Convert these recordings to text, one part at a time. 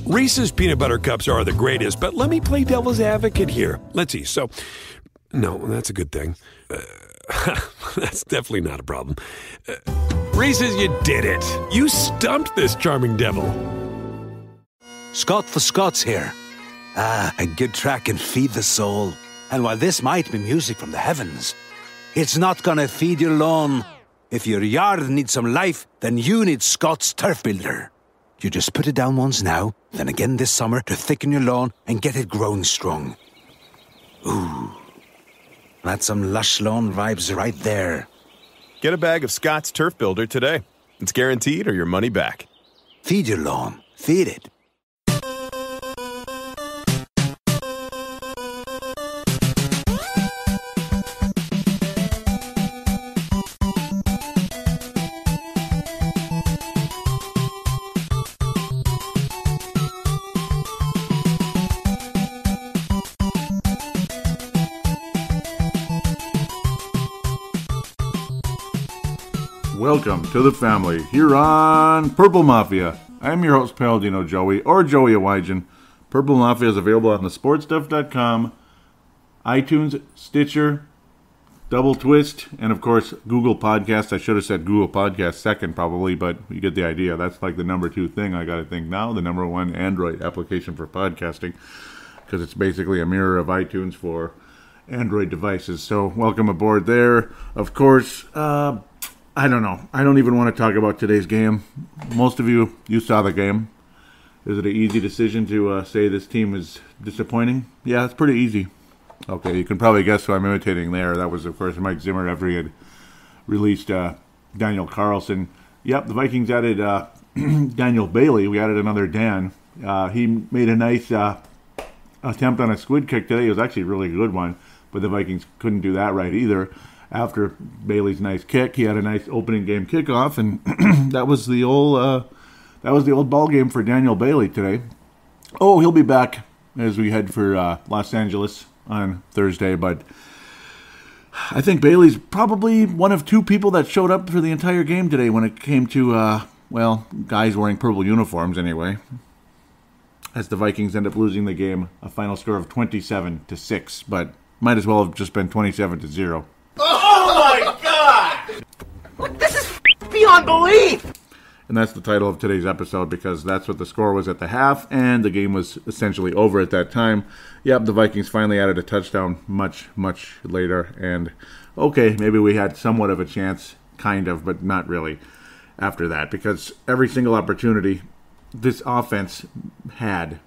Reese's peanut butter cups are the greatest, but let me play devil's advocate here. Let's see. So, no, that's a good thing. That's definitely not a problem. Reese's, you did it. You stumped this charming devil. Scott for Scots here. A good track can feed the soul. And while this might be music from the heavens, it's not gonna feed your lawn. If your yard needs some life, then you need Scott's Turf Builder. You just put it down once now, then again this summer to thicken your lawn and get it growing strong. Ooh, that's some lush lawn vibes right there. Get a bag of Scott's Turf Builder today. It's guaranteed or your money back. Feed your lawn. Feed it. Welcome to the family here on Purple Mafia. I'm your host, Paladino Joey, or Joey Awajan. Purple Mafia is available on thesportstuff.com, iTunes, Stitcher, Double Twist, and of course, Google Podcasts. I should have said Google Podcasts second probably, but you get the idea. That's like the number 2 thing I got to think now, the number 1 Android application for podcasting, because it's basically a mirror of iTunes for Android devices. So welcome aboard there. Of course, I don't know. I don't even want to talk about today's game. Most of you saw the game. Is it an easy decision to say this team is disappointing? Yeah, it's pretty easy. Okay, you can probably guess who I'm imitating there. That was, of course, Mike Zimmer after he had released Daniel Carlson. Yep, the Vikings added Daniel Bailey. We added another Dan. He made a nice attempt on a squid kick today. It was actually a really good one, but the Vikings couldn't do that right either. After Bailey's nice kick, he had a nice opening game kickoff, and that was the old ball game for Daniel Bailey today. Oh, he'll be back as we head for Los Angeles on Thursday, but I think Bailey's probably one of 2 people that showed up for the entire game today when it came to guys wearing purple uniforms anyway. As the Vikings end up losing the game, a final score of 27-6, but might as well have just been 27-0. Oh my God! This is beyond belief! And that's the title of today's episode because that's what the score was at the half, and the game was essentially over at that time. Yep, the Vikings finally added a touchdown much, much later, and okay, maybe we had somewhat of a chance, kind of, but not really after that, because every single opportunity this offense had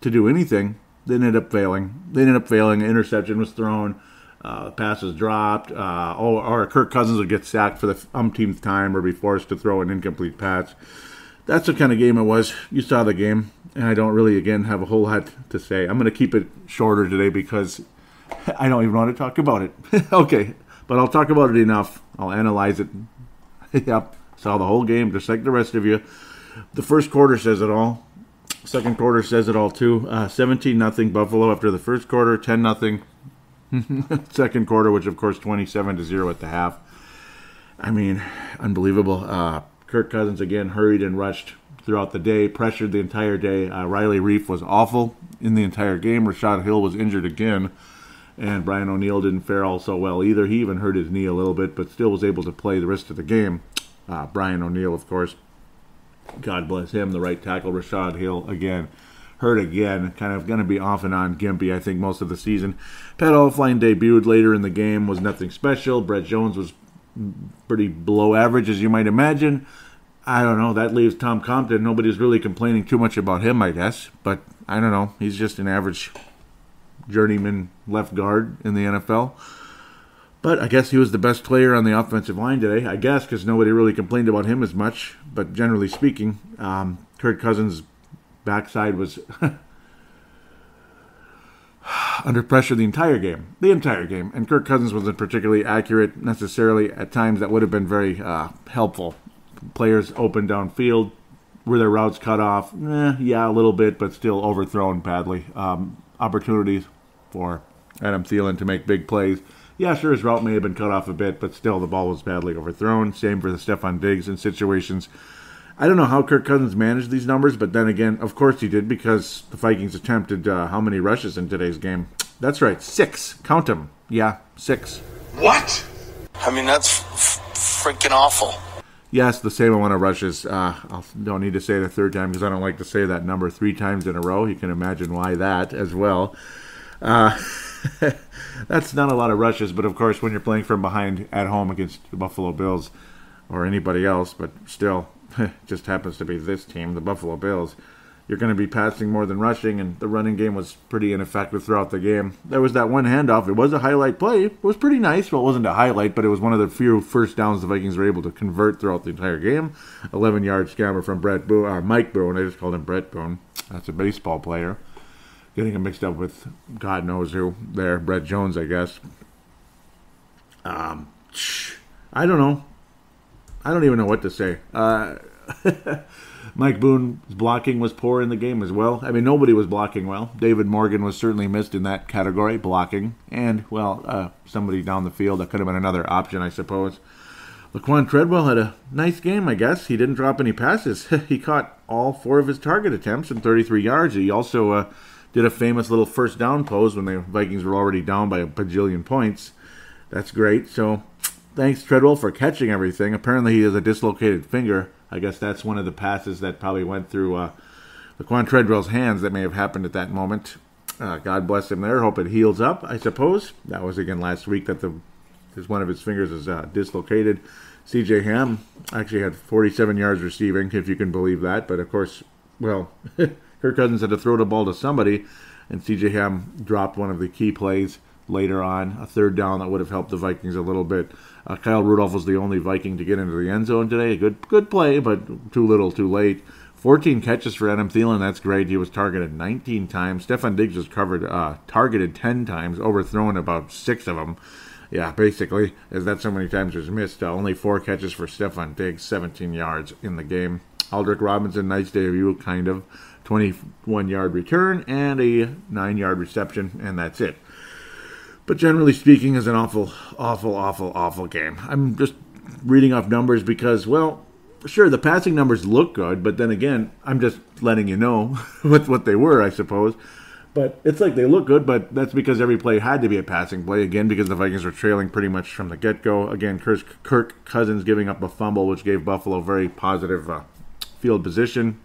to do anything, they ended up failing. Interception was thrown. Passes dropped, or Kirk Cousins would get sacked for the umpteenth time or be forced to throw an incomplete pass. That's the kind of game it was. You saw the game, and I don't really, again, have a whole lot to say. I'm going to keep it shorter today because I don't even want to talk about it. Okay, but I'll talk about it enough. I'll analyze it. Yep, saw the whole game just like the rest of you. The first quarter says it all. Second quarter says it all too. 17-0 Buffalo after the first quarter, 10-0. Second quarter, which of course 27-0 at the half. I mean, unbelievable. Kirk Cousins again hurried and rushed throughout the day, pressured the entire day. Riley Reiff was awful in the entire game. Rashad Hill was injured again, and Brian O'Neill didn't fare all so well either. He even hurt his knee a little bit, but still was able to play the rest of the game. Brian O'Neill, of course, God bless him, the right tackle. Rashad Hill again hurt again, kind of going to be off and on gimpy, I think, most of the season. Pat Elflein debuted later in the game, was nothing special. Brett Jones was pretty below average, as you might imagine. I don't know, that leaves Tom Compton. Nobody's really complaining too much about him, I guess. But I don't know, he's just an average journeyman left guard in the NFL. But I guess he was the best player on the offensive line today, I guess, because nobody really complained about him as much. But generally speaking, Kirk Cousins' backside was under pressure the entire game. And Kirk Cousins wasn't particularly accurate necessarily. At times that would have been very helpful. Players open downfield. Were their routes cut off? Yeah, a little bit, but still overthrown badly. Opportunities for Adam Thielen to make big plays. Yeah, sure, his route may have been cut off a bit, but still the ball was badly overthrown. Same for the Stephon Diggs in situations. I don't know how Kirk Cousins managed these numbers, but then again, of course he did, because the Vikings attempted how many rushes in today's game? That's right, 6. Count them. Yeah, 6. What? I mean, that's freaking awful. Yes, the same amount of rushes. I don't need to say it a third time because I don't like to say that number 3 times in a row. You can imagine why that as well. That's not a lot of rushes, but of course when you're playing from behind at home against the Buffalo Bills or anybody else, but still, it just happens to be this team, the Buffalo Bills, you're going to be passing more than rushing, and the running game was pretty ineffective throughout the game. There was that one handoff. It was a highlight play. It was pretty nice. Well, it wasn't a highlight, but it was one of the few first downs the Vikings were able to convert throughout the entire game. 11-yard scamper from Mike Boone. I just called him Brett Boone. That's a baseball player. Getting him mixed up with God knows who there. Brett Jones, I guess. I don't know. I don't even know what to say. Mike Boone's blocking was poor in the game as well. I mean, nobody was blocking well. David Morgan was certainly missed in that category, blocking. And, well, somebody down the field. That could have been another option, I suppose. Laquan Treadwell had a nice game, I guess. He didn't drop any passes. He caught all 4 of his target attempts and 33 yards. He also did a famous little first down pose when the Vikings were already down by a bajillion points. That's great. So, thanks, Treadwell, for catching everything. Apparently, he has a dislocated finger. I guess that's one of the passes that probably went through Laquan Treadwell's hands that may have happened at that moment. God bless him there. Hope it heals up, I suppose. That was again last week that one of his fingers is dislocated. C.J. Ham actually had 47 yards receiving, if you can believe that. But, of course, well, Kirk Cousins had to throw the ball to somebody, and C.J. Ham dropped one of the key plays later on, a third down that would have helped the Vikings a little bit. Kyle Rudolph was the only Viking to get into the end zone today. A good play, but too little, too late. 14 catches for Adam Thielen. That's great. He was targeted 19 times. Stephon Diggs was targeted 10 times, overthrown about 6 of them. Yeah, basically, as that so many times was missed. Only 4 catches for Stephon Diggs, 17 yards in the game. Aldrick Robinson, nice debut, kind of. 21-yard return and a 9-yard reception, and that's it. But generally speaking, it's an awful game. I'm just reading off numbers because, well, sure, the passing numbers look good, but then again, I'm just letting you know what they were, I suppose. But it's like they look good, but that's because every play had to be a passing play, again, because the Vikings were trailing pretty much from the get-go. Again, Kirk Cousins giving up a fumble, which gave Buffalo very positive field position.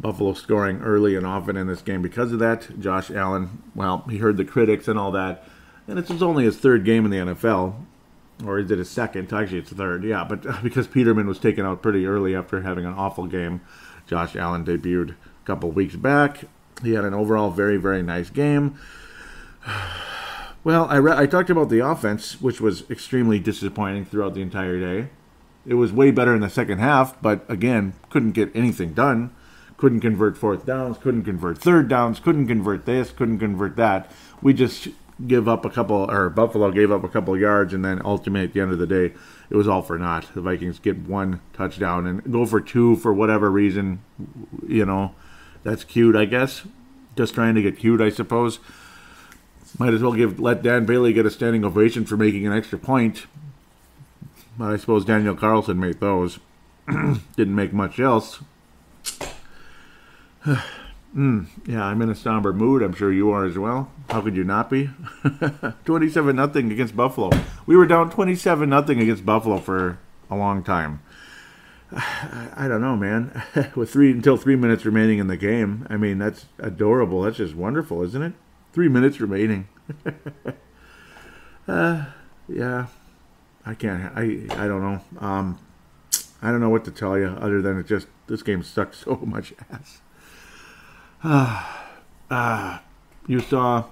Buffalo scoring early and often in this game because of that. Josh Allen, well, he heard the critics and all that. And it was only his 3rd game in the NFL. Or is it his 2nd? Actually, it's 3rd. Yeah, but because Peterman was taken out pretty early after having an awful game. Josh Allen debuted a couple weeks back. He had an overall very, very nice game. Well, I talked about the offense, which was extremely disappointing throughout the entire day. It was way better in the second half, but again, couldn't get anything done. Couldn't convert 4th downs, couldn't convert 3rd downs, couldn't convert this, couldn't convert that. We just Buffalo gave up a couple yards, and then ultimately at the end of the day, it was all for naught. The Vikings get 1 touchdown and go for 2 for whatever reason. You know, that's cute, I guess. Just trying to get cute, I suppose. Might as well let Dan Bailey get a standing ovation for making an extra point. But I suppose Daniel Carlson made those. Didn't make much else. Yeah, I'm in a somber mood. I'm sure you are as well. How could you not be? 27-0 against Buffalo. We were down 27-0 against Buffalo for a long time. I don't know, man. With 3 minutes remaining in the game, I mean, that's adorable. That's just wonderful, isn't it? 3 minutes remaining. Yeah, I can't. I don't know. I don't know what to tell you other than this game sucks so much ass. You saw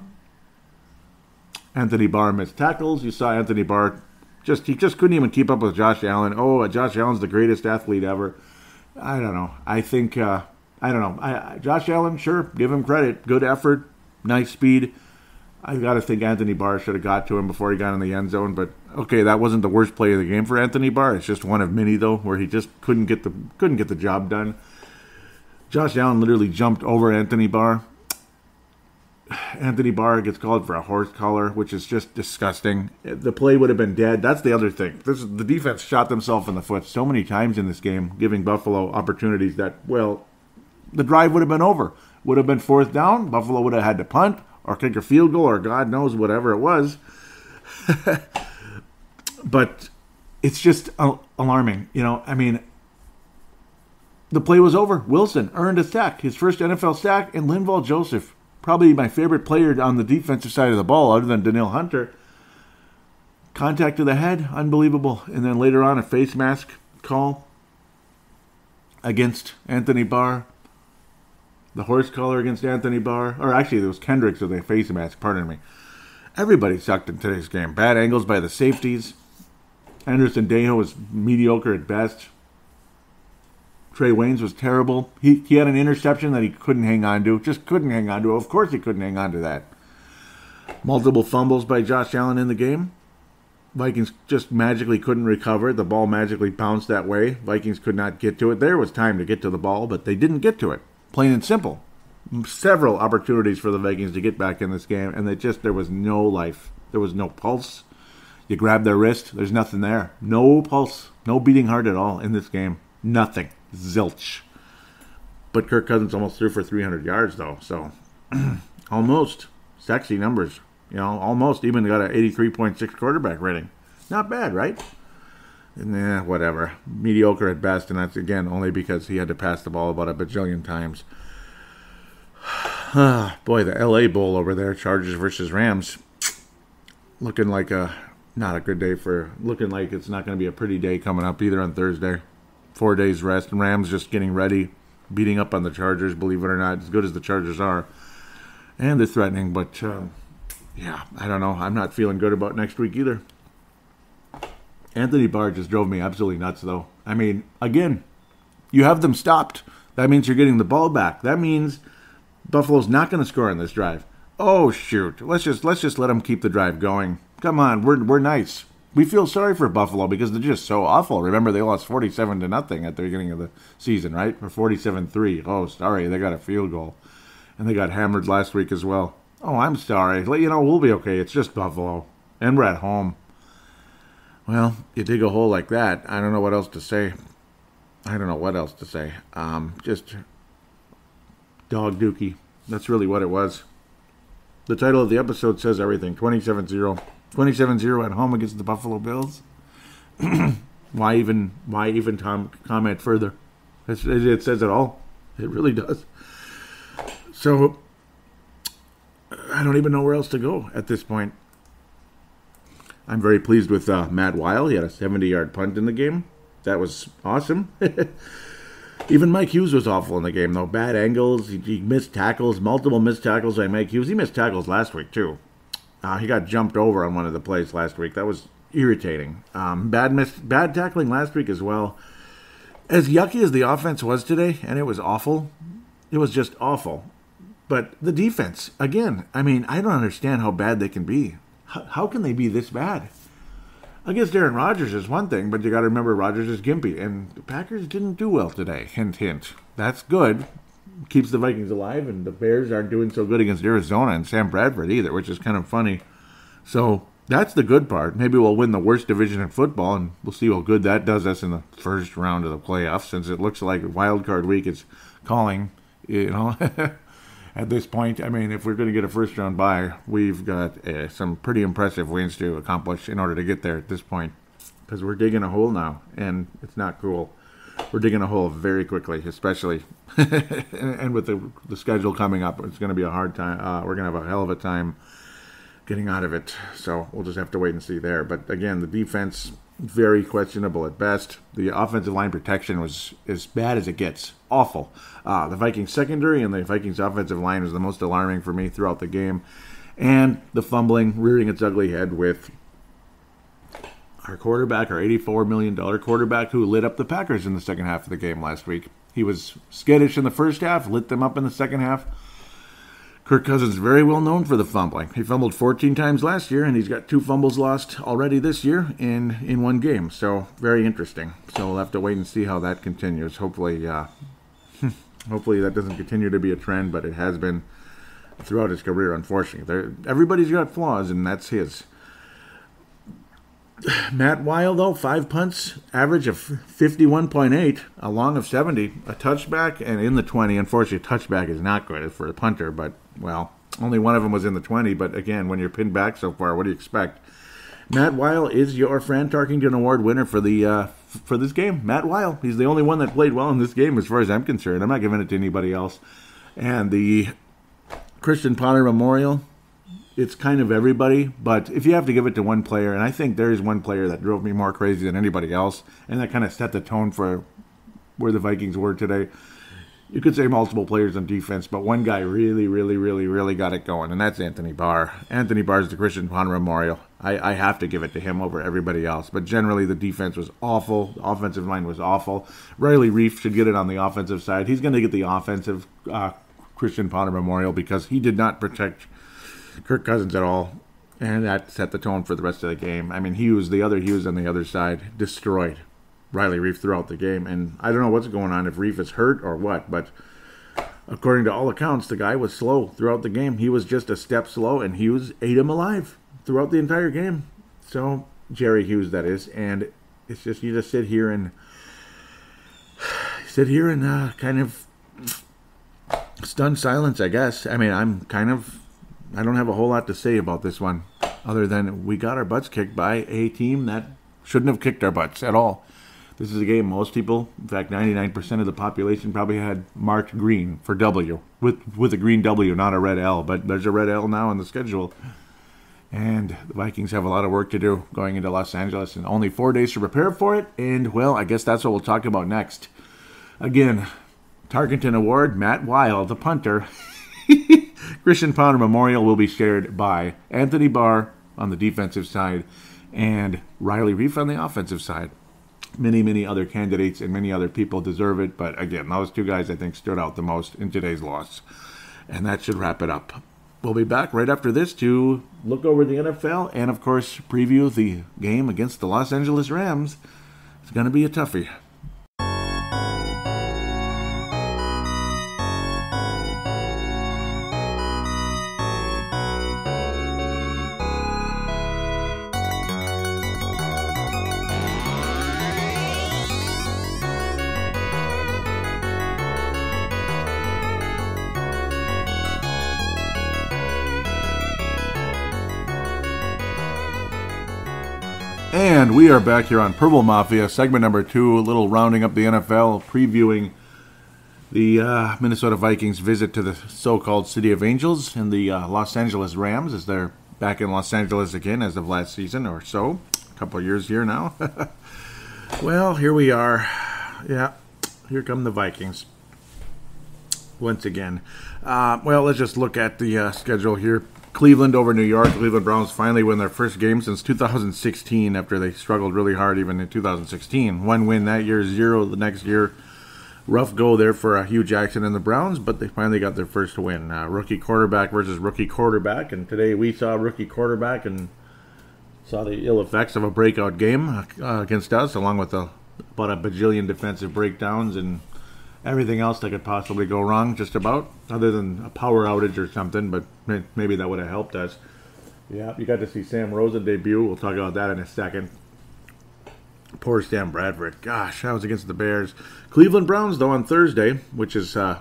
Anthony Barr miss tackles. You saw Anthony Barr he just couldn't even keep up with Josh Allen. Oh, Josh Allen's the greatest athlete ever. I don't know. I think I don't know. Josh Allen, sure, give him credit. Good effort, nice speed. I got to think Anthony Barr should have got to him before he got in the end zone. But okay, that wasn't the worst play of the game for Anthony Barr. It's just one of many though, where he just couldn't get the job done. Josh Allen literally jumped over Anthony Barr. Anthony Barr gets called for a horse collar, which is just disgusting. The play would have been dead. That's the other thing. The defense shot themselves in the foot so many times in this game, giving Buffalo opportunities that, well, the drive would have been over. Would have been fourth down. Buffalo would have had to punt or kick a field goal or God knows whatever it was. But it's just alarming. The play was over. Wilson earned a sack, his first NFL sack, and Linval Joseph, probably my favorite player on the defensive side of the ball other than Daniil Hunter, contact to the head, unbelievable. And then later on a face mask call against Anthony Barr. The horse collar against Anthony Barr. Or actually, it was Kendricks with a face mask, pardon me. Everybody sucked in today's game. Bad angles by the safeties. Anderson Dejo was mediocre at best. Trey Waynes was terrible. He had an interception that he couldn't hang on to. Just couldn't hang on to. Of course he couldn't hang on to that. Multiple fumbles by Josh Allen in the game. Vikings just magically couldn't recover. The ball magically bounced that way. Vikings could not get to it. There was time to get to the ball, but they didn't get to it. Plain and simple. Several opportunities for the Vikings to get back in this game, and there was no life. There was no pulse. You grab their wrist, there's nothing there. No pulse, no beating heart at all in this game. Nothing. Zilch. But Kirk Cousins almost threw for 300 yards, though, so almost. Sexy numbers. Almost even got an 83.6 quarterback rating. Not bad, right? Nah, whatever. Mediocre at best, and that's, again, only because he had to pass the ball about a bajillion times. Boy, the LA Bowl over there, Chargers versus Rams, looking like not a good day looking like it's not going to be a pretty day coming up either on Thursday. 4 days rest, and Rams just getting ready, beating up on the Chargers, believe it or not, as good as the Chargers are. And they're threatening, but, I don't know. I'm not feeling good about next week either. Anthony Barr just drove me absolutely nuts, though. I mean, again, you have them stopped. That means you're getting the ball back. That means Buffalo's not going to score on this drive. Oh, shoot. Let's just let them keep the drive going. Come on, we're nice. We feel sorry for Buffalo because they're just so awful. Remember, they lost 47-0 at the beginning of the season, right? Or 47-3. Oh, sorry, they got a field goal. And they got hammered last week as well. Oh, I'm sorry. We'll be okay. It's just Buffalo. And we're at home. Well, you dig a hole like that, I don't know what else to say. Just dog dookie. That's really what it was. The title of the episode says everything. 27-0. 27-0 at home against the Buffalo Bills. Why even comment further? It says it all. It really does. So, I don't even know where else to go at this point. I'm very pleased with Matt Weil. He had a 70-yard punt in the game. That was awesome. Even Mike Hughes was awful in the game, though. Bad angles. He missed tackles. Multiple missed tackles by Mike Hughes. He missed tackles last week, too. He got jumped over on one of the plays last week. That was irritating. Bad tackling last week as well. As yucky as the offense was today, and it was awful, it was just awful. But the defense, again, I don't understand how bad they can be. How can they be this bad? Against Aaron Rodgers is one thing, but you got to remember Rodgers is gimpy, and the Packers didn't do well today. Hint, hint. That's good. Keeps the Vikings alive, and the Bears aren't doing so good against Arizona and Sam Bradford either, which is kind of funny. So that's the good part. Maybe we'll win the worst division in football, and we'll see how good that does us in the first round of the playoffs, since it looks like Wild Card Week is calling, At this point, if we're going to get a first-round bye, we've got some pretty impressive wins to accomplish in order to get there at this point. Because we're digging a hole now, and it's not cool. We're digging a hole very quickly, especially. And with the schedule coming up, it's going to be a hard time. We're going to have a hell of a time getting out of it. So we'll just have to wait and see there. But again, the defense, very questionable at best. The offensive line protection was as bad as it gets. Awful. The Vikings secondary and the Vikings offensive line was the most alarming for me throughout the game. And the fumbling rearing its ugly head with our quarterback, our $84 million quarterback, who lit up the Packers in the second half of the game last week. He was skittish in the first half, lit them up in the second half. Kirk Cousins is very well known for the fumbling. He fumbled 14 times last year, and he's got 2 fumbles lost already this year in one game. So, very interesting. So, we'll have to wait and see how that continues. Hopefully that doesn't continue to be a trend, but it has been throughout his career, unfortunately. Everybody's got flaws, and that's his. Matt Weil, though, 5 punts, average of 51.8, a long of 70, a touchback, and in the 20. Unfortunately, touchback is not good for a punter, but, well, only one of them was in the 20. But, again, when you're pinned back so far, what do you expect? Matt Weil is your Fran Tarkington Award winner for this game. Matt Weil. He's the only one that played well in this game as far as I'm concerned. I'm not giving it to anybody else. And the Christian Potter Memorial, it's kind of everybody, but if you have to give it to one player, and I think there is one player that drove me more crazy than anybody else, and that kind of set the tone for where the Vikings were today. You could say multiple players on defense, but one guy really got it going, and that's Anthony Barr. Anthony Barr is the Christian Potter Memorial. I have to give it to him over everybody else, but generally the defense was awful. The offensive line was awful. Riley Reif should get it on the offensive side. He's going to get the offensive Christian Potter Memorial because he did not protect Kirk Cousins at all, and that set the tone for the rest of the game. I mean, Hughes on the other side, destroyed Riley Reif throughout the game, and I don't know what's going on, if Reif is hurt or what, but according to all accounts, the guy was slow throughout the game. He was just a step slow, and Hughes ate him alive throughout the entire game. So, Jerry Hughes, that is, and it's just, you just sit here and kind of stunned silence, I guess. I mean, I don't have a whole lot to say about this one, other than we got our butts kicked by a team that shouldn't have kicked our butts at all. This is a game most people, in fact 99% of the population, probably had marked green for W, with a green W, not a red L, but there's a red L now on the schedule. And the Vikings have a lot of work to do going into Los Angeles, and only 4 days to prepare for it, and, well, I guess that's what we'll talk about next. Again, Tarkington Award, Matt Weil, the punter. Christian Potter Memorial will be shared by Anthony Barr on the defensive side and Riley Reif on the offensive side. Many other candidates and many other people deserve it, but again, those two guys I think stood out the most in today's loss. And that should wrap it up. We'll be back right after this to look over the NFL and, of course, preview the game against the Los Angeles Rams. It's going to be a toughie. And we are back here on Purple Mafia, segment number 2, a little rounding up the NFL, previewing the Minnesota Vikings' visit to the so-called City of Angels and the Los Angeles Rams, as they're back in Los Angeles again as of last season or so. A couple of years here now. Well, here we are. Yeah, here come the Vikings once again. Well, let's just look at the schedule here. Cleveland over New York. Cleveland Browns finally win their first game since 2016 after they struggled really hard even in 2016. One win that year, 0 the next year. Rough go there for Hugh Jackson and the Browns, but they finally got their first win. Rookie quarterback versus rookie quarterback, and today we saw a rookie quarterback and saw the ill effects of a breakout game against us, along with about a bajillion defensive breakdowns and everything else that could possibly go wrong, just about, other than a power outage or something, but maybe that would have helped us. Yeah, you got to see Sam Rosen debut. We'll talk about that in a second. Poor Sam Bradford. Gosh, that was against the Bears. Cleveland Browns, though, on Thursday, which is, a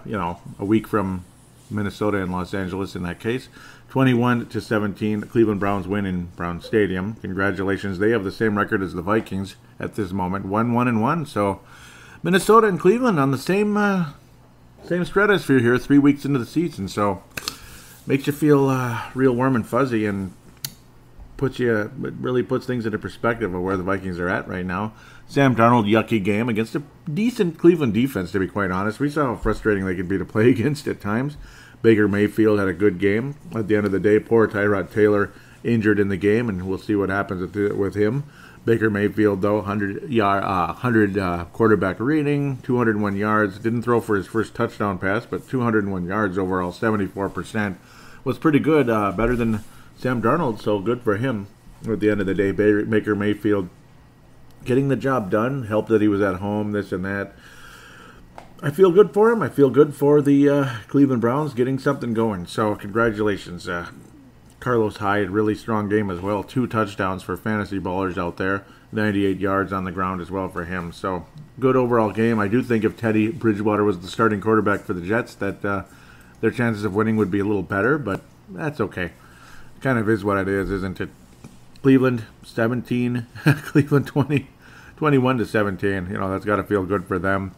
week from Minnesota and Los Angeles in that case. 21-17, the Cleveland Browns win in Brown Stadium. Congratulations. They have the same record as the Vikings at this moment, 1-1-1, so Minnesota and Cleveland on the same stratosphere here 3 weeks into the season, so makes you feel real warm and fuzzy, and really puts things into perspective of where the Vikings are at right now. Sam Darnold, yucky game against a decent Cleveland defense, to be quite honest. We saw how frustrating they could be to play against at times. Baker Mayfield had a good game. At the end of the day, poor Tyrod Taylor injured in the game, and we'll see what happens with him. Baker Mayfield, though, 100 quarterback rating, 201 yards. Didn't throw for his first touchdown pass, but 201 yards overall, 74%. Was pretty good, better than Sam Darnold, so good for him. At the end of the day, Baker Mayfield getting the job done, helped that he was at home, this and that. I feel good for him. I feel good for the Cleveland Browns getting something going. So congratulations. Carlos Hyde, really strong game as well. 2 touchdowns for fantasy ballers out there. 98 yards on the ground as well for him. So good overall game. I do think if Teddy Bridgewater was the starting quarterback for the Jets, that their chances of winning would be a little better, but that's okay. Kind of is what it is, isn't it? Cleveland 17, Cleveland 20, 21-17. You know, that's got to feel good for them.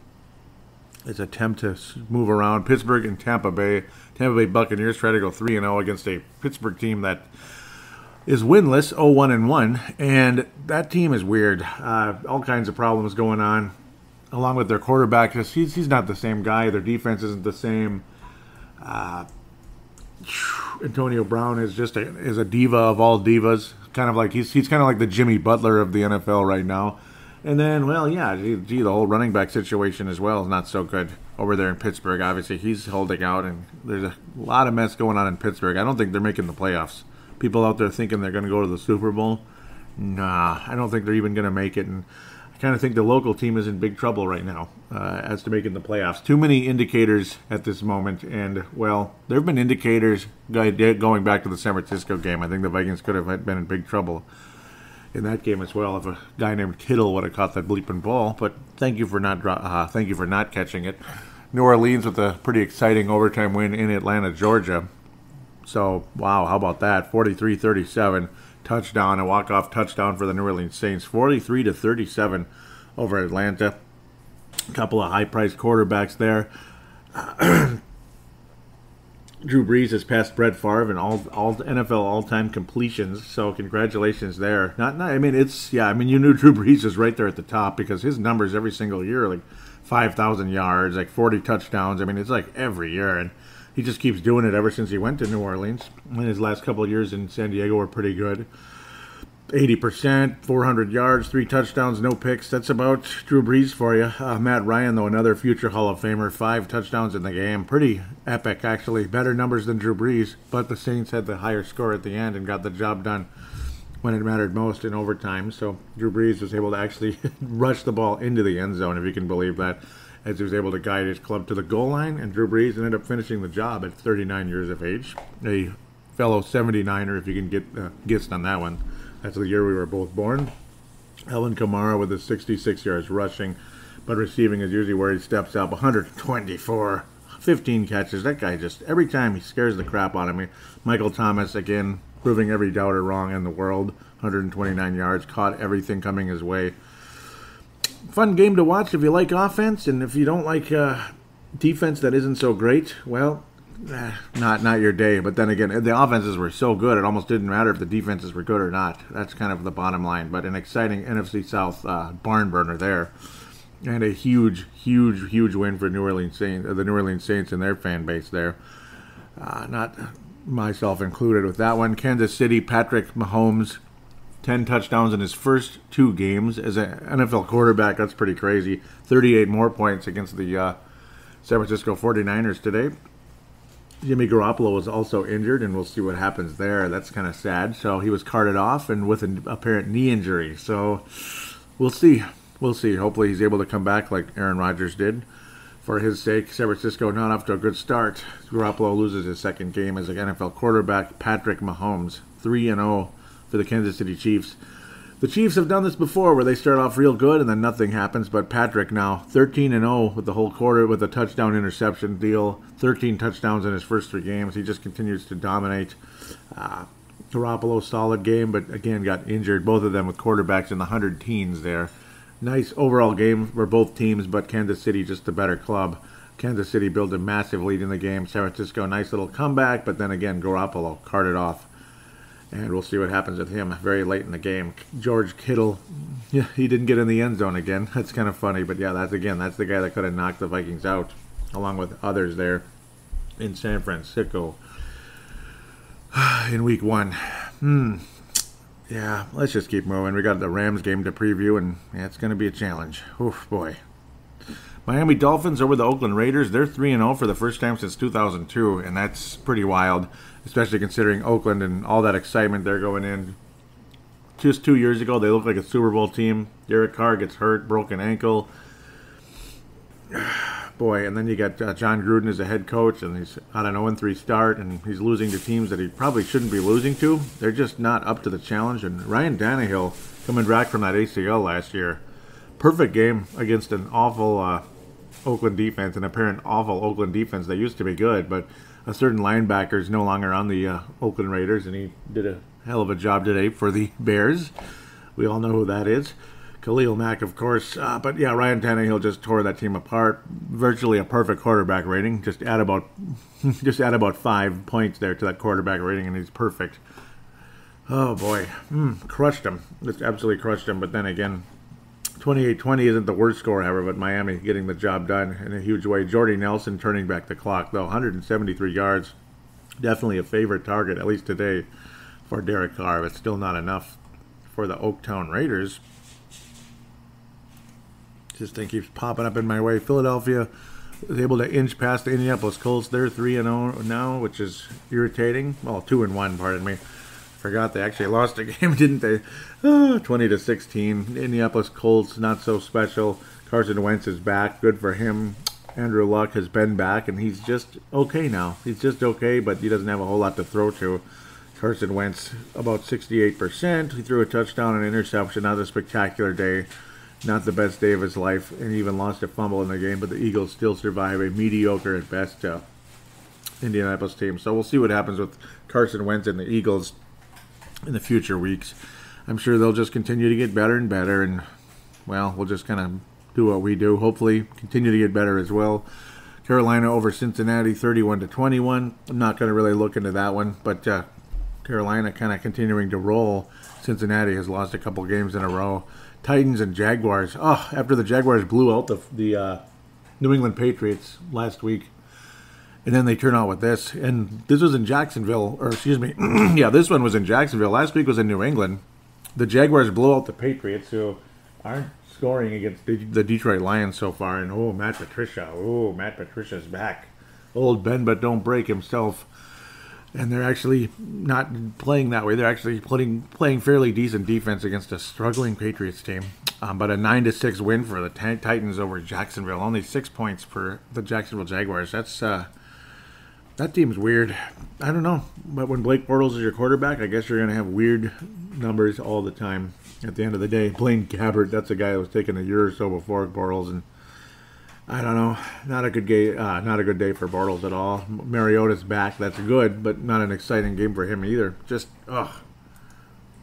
It's attempt to move around. Pittsburgh and Tampa Bay. Tampa Bay Buccaneers try to go 3-0 against a Pittsburgh team that is winless, 0-1-1, and that team is weird. All kinds of problems going on, along with their quarterback. He's not the same guy. Their defense isn't the same. Antonio Brown is just a diva of all divas. Kind of like he's kind of like the Jimmy Butler of the NFL right now. And then, well, yeah, the whole running back situation as well is not so good over there in Pittsburgh. Obviously, he's holding out, and there's a lot of mess going on in Pittsburgh. I don't think they're making the playoffs. People out there thinking they're going to go to the Super Bowl, nah, I don't think they're even going to make it. And I kind of think the local team is in big trouble right now as to making the playoffs. Too many indicators at this moment, and, well, there have been indicators going back to the San Francisco game. I think the Vikings could have been in big trouble in that game as well if a guy named Kittle would have caught that bleeping ball. But thank you for not catching it. New Orleans with a pretty exciting overtime win in Atlanta, Georgia. So, wow, how about that? 43-37 touchdown, a walk-off touchdown for the New Orleans Saints. 43-37 over Atlanta. A couple of high-priced quarterbacks there. Drew Brees has passed Brett Favre in all NFL all-time completions, so congratulations there. You knew Drew Brees was right there at the top because his numbers every single year, like 5,000 yards, like 40 touchdowns. I mean, it's like every year, and he just keeps doing it ever since he went to New Orleans. And his last couple of years in San Diego were pretty good. 80%, 400 yards, 3 touchdowns, no picks. That's about Drew Brees for you. Matt Ryan, though, another future Hall of Famer, 5 touchdowns in the game. Pretty epic, actually. Better numbers than Drew Brees, but the Saints had the higher score at the end and got the job done when it mattered most in overtime. So Drew Brees was able to actually rush the ball into the end zone, if you can believe that, as he was able to guide his club to the goal line. And Drew Brees ended up finishing the job at 39 years of age. A fellow 79er, if you can get gist on that one. That's the year we were both born. Alvin Kamara with his 66 yards rushing, but receiving is usually where he steps up. 124, 15 catches. That guy just, every time he scares the crap out of me. Michael Thomas, again, proving every doubter wrong in the world. 129 yards, caught everything coming his way. Fun game to watch if you like offense, and if you don't like defense that isn't so great, well, not your day. But then again, the offenses were so good, it almost didn't matter if the defenses were good or not. That's kind of the bottom line. But an exciting NFC South barn burner there, and a huge win for the New Orleans Saints and their fan base there. Not myself included with that one. Kansas City, Patrick Mahomes, 10 touchdowns in his first 2 games as an NFL quarterback. That's pretty crazy. 38 more points against the San Francisco 49ers today. Jimmy Garoppolo was also injured, and we'll see what happens there. That's kind of sad. So he was carted off and with an apparent knee injury. So we'll see. Hopefully he's able to come back like Aaron Rodgers did. For his sake, San Francisco not off to a good start. Garoppolo loses his second game as an NFL quarterback. Patrick Mahomes, 3-0 for the Kansas City Chiefs. The Chiefs have done this before where they start off real good and then nothing happens, but Patrick now 13-0 with the whole quarter with a touchdown interception deal, 13 touchdowns in his first 3 games. He just continues to dominate. Garoppolo, solid game, but again got injured, both of them with quarterbacks in the 100 teens there. Nice overall game for both teams, but Kansas City just the better club. Kansas City built a massive lead in the game. San Francisco, nice little comeback, but then again, Garoppolo carted off. And we'll see what happens with him very late in the game. George Kittle, yeah, he didn't get in the end zone again. That's kind of funny, but yeah, that's the guy that could have knocked the Vikings out, along with others there in San Francisco in week 1. Yeah, let's just keep moving. We got the Rams game to preview, and yeah, it's going to be a challenge. Oof, boy. Miami Dolphins over the Oakland Raiders. They're 3-0 for the first time since 2002, and that's pretty wild, especially considering Oakland and all that excitement they're going in. Just 2 years ago, they looked like a Super Bowl team. Derek Carr gets hurt, broken ankle. boy, and then you got John Gruden as a head coach, and he's on an 0-3 start, and he's losing to teams that he probably shouldn't be losing to. They're just not up to the challenge. And Ryan Tannehill, coming back from that ACL last year, perfect game against an awful Oakland defense, an apparent awful Oakland defense. They used to be good, but a certain linebacker is no longer on the Oakland Raiders, and he did a hell of a job today for the Bears. We all know who that is. Khalil Mack, of course. But yeah, Ryan Tannehill just tore that team apart. Virtually a perfect quarterback rating. Just add about 5 points there to that quarterback rating, and he's perfect. Oh boy, crushed him. Just absolutely crushed him. But then again, 28-20 isn't the worst score ever, but Miami getting the job done in a huge way. Jordy Nelson turning back the clock, though. 173 yards. Definitely a favorite target, at least today, for Derek Carr. It's still not enough for the Oaktown Raiders. This thing keeps popping up in my way. Philadelphia was able to inch past the Indianapolis Colts. They're 3-0 now, which is irritating. Well, 2-1, pardon me. Forgot they actually lost a game, didn't they? 20-16. Indianapolis Colts, not so special. Carson Wentz is back. Good for him. Andrew Luck has been back, and he's just okay now. He's just okay, but he doesn't have a whole lot to throw to. Carson Wentz, about 68%. He threw a touchdown and interception. Not a spectacular day. Not the best day of his life, and he even lost a fumble in the game, but the Eagles still survive a mediocre at best Indianapolis team. So we'll see what happens with Carson Wentz and the Eagles in the future weeks. I'm sure they'll just continue to get better and better, and, well, we'll just kind of do what we do. Hopefully continue to get better as well. Carolina over Cincinnati, 31-21. I'm not going to really look into that one, but Carolina kind of continuing to roll. Cincinnati has lost a couple games in a row. Titans and Jaguars. Oh, after the Jaguars blew out the New England Patriots last week, and then they turn out with this. And this was in Jacksonville, or excuse me, yeah, this one was in Jacksonville. Last week was in New England. The Jaguars blow out the Patriots, who aren't scoring against the Detroit Lions so far. And Matt Patricia's back. Old bend but don't break himself. And they're actually not playing that way. They're actually playing fairly decent defense against a struggling Patriots team. But a 9-6 win for the Titans over Jacksonville. Only 6 points for the Jacksonville Jaguars. That's that team's weird. I don't know. But when Blake Bortles is your quarterback, I guess you're going to have weird numbers all the time. At the end of the day, Blaine Gabbert, that's a guy that was taken a year or so before Bortles, and I don't know. Not a good day for Bortles at all. Mariota's back. That's good, but not an exciting game for him either. Just, I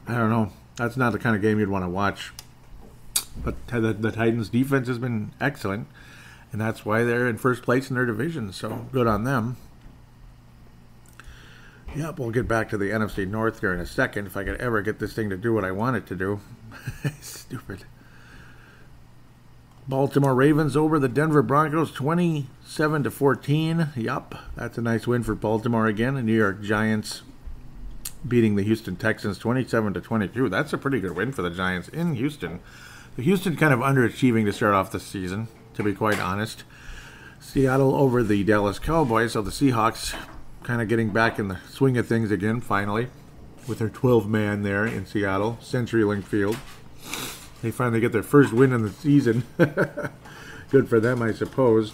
don't know. That's not the kind of game you'd want to watch. But the Titans' defense has been excellent, and that's why they're in first place in their division. So good on them. Yep, we'll get back to the NFC North here in a second if I could ever get this thing to do what I want it to do. Stupid. Baltimore Ravens over the Denver Broncos, 27-14. Yup, that's a nice win for Baltimore again. The New York Giants beating the Houston Texans, 27-22. That's a pretty good win for the Giants in Houston. Houston kind of underachieving to start off the season, to be quite honest. Seattle over the Dallas Cowboys, so the Seahawks kind of getting back in the swing of things again, finally, with their 12-man there in Seattle, CenturyLink Field. They finally get their first win in the season. Good for them, I suppose.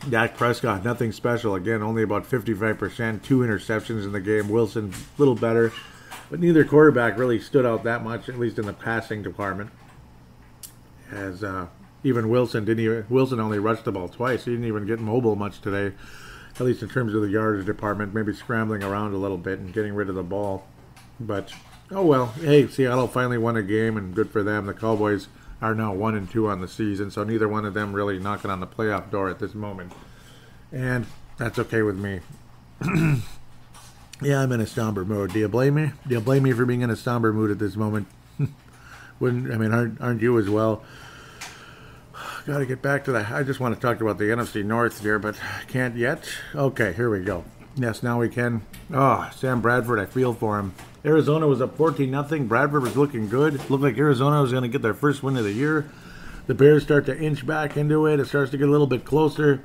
Dak Prescott, nothing special. Again, only about 55%. 2 interceptions in the game. Wilson, a little better. But neither quarterback really stood out that much, at least in the passing department. As even Wilson only rushed the ball twice. He didn't even get mobile much today, at least in terms of the yardage department. Maybe scrambling around a little bit and getting rid of the ball. But oh well, hey, Seattle finally won a game, and good for them. The Cowboys are now 1-2 on the season, so neither one of them really knocking on the playoff door at this moment. And that's okay with me. Yeah, I'm in a somber mood. Do you blame me? Do you blame me for being in a somber mood at this moment? Aren't you as well? Got to get back to that. I just want to talk about the NFC North here, but can't yet. Okay, here we go. Yes, now we can. Oh, Sam Bradford, I feel for him. Arizona was up 14-0. Bradford was looking good. Looked like Arizona was going to get their first win of the year. The Bears start to inch back into it. It starts to get a little bit closer.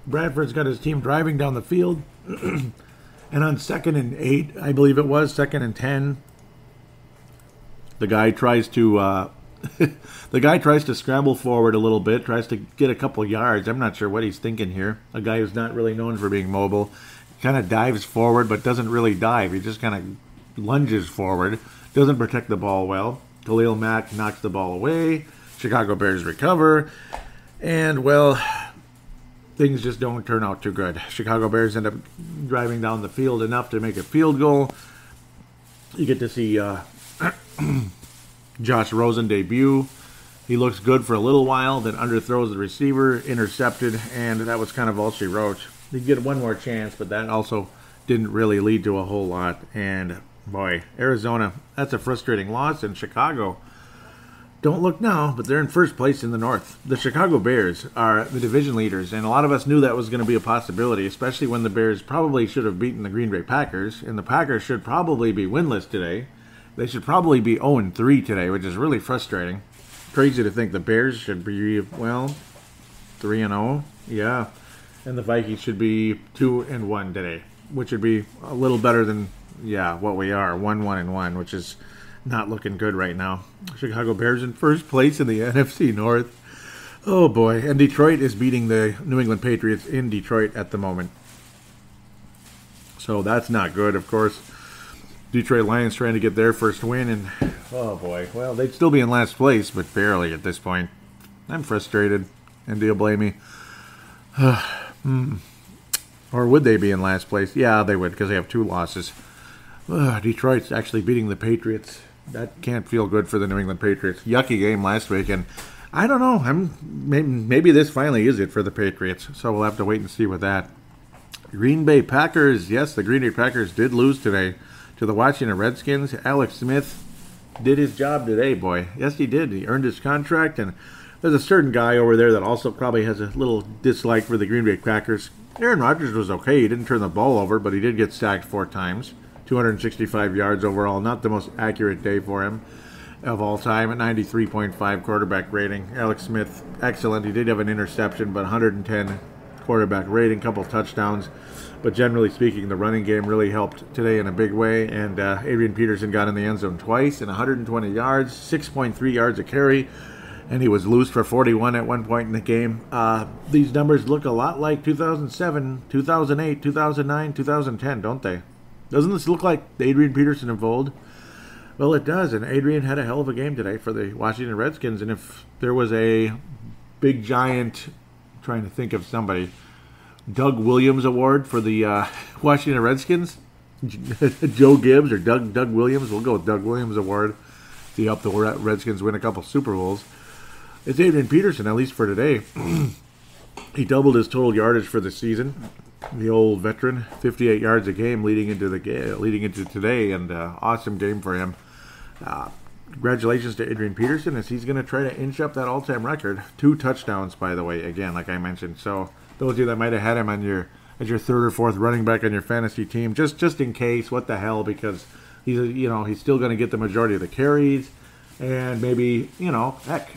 Bradford's got his team driving down the field. And on 2nd and 8, I believe it was, 2nd and 10, the guy tries to The guy tries to scramble forward a little bit, tries to get a couple yards. I'm not sure what he's thinking here. A guy who's not really known for being mobile. Kind of dives forward, but doesn't really dive. He just kind of lunges forward. Doesn't protect the ball well. Khalil Mack knocks the ball away. Chicago Bears recover. And, well, things just don't turn out too good. Chicago Bears end up driving down the field enough to make a field goal. You get to see Josh Rosen debut. He looks good for a little while, then underthrows the receiver, intercepted, and that was kind of all she wrote. He'd get one more chance, but that also didn't really lead to a whole lot. And, boy, Arizona, that's a frustrating loss. And Chicago, don't look now, but they're in first place in the North. The Chicago Bears are the division leaders, and a lot of us knew that was going to be a possibility, especially when the Bears probably should have beaten the Green Bay Packers, and the Packers should probably be winless today. They should probably be 0-3 today, which is really frustrating. Crazy to think the Bears should be, well, 3-0. Yeah. And the Vikings should be 2-1 today, which would be a little better than, what we are, 1-1-1, which is not looking good right now. Chicago Bears in first place in the NFC North. Oh, boy. And Detroit is beating the New England Patriots in Detroit at the moment. So that's not good, of course. Detroit Lions trying to get their first win, and oh boy, well, they'd still be in last place, but barely at this point. I'm frustrated, and do you blame me? Or would they be in last place? Yeah, they would, because they have 2 losses. Detroit's actually beating the Patriots. That can't feel good for the New England Patriots. Yucky game last week, and I don't know. Maybe this finally is it for the Patriots, so we'll have to wait and see with that. Green Bay Packers, yes, the Green Bay Packers did lose today to the Washington Redskins. Alex Smith did his job today, boy. Yes, he did. He earned his contract, and there's a certain guy over there that also probably has a little dislike for the Green Bay Packers. Aaron Rodgers was okay. He didn't turn the ball over, but he did get sacked 4 times. 265 yards overall. Not the most accurate day for him of all time. At 93.5 quarterback rating. Alex Smith, excellent. He did have an interception, but 110 quarterback rating, couple touchdowns. But generally speaking, the running game really helped today in a big way. And Adrian Peterson got in the end zone twice and 120 yards, 6.3 yards a carry. And he was loose for 41 at one point in the game. These numbers look a lot like 2007, 2008, 2009, 2010, don't they? Doesn't this look like Adrian Peterson of old? Well, it does. And Adrian had a hell of a game today for the Washington Redskins. And if there was a big giant, trying to think of somebody, Doug Williams Award for the Washington Redskins. Joe Gibbs or Doug Williams. We'll go with Doug Williams Award. He helped the Redskins win a couple Super Bowls. It's Adrian Peterson, at least for today. He doubled his total yardage for the season. The old veteran, 58 yards a game leading into today, and awesome game for him. Congratulations to Adrian Peterson as he's going to try to inch up that all-time record. 2 touchdowns, by the way, again, like I mentioned. So those of you that might have had him on as your 3rd or 4th running back on your fantasy team, just in case, what the hell, because he's still going to get the majority of the carries, and maybe, heck,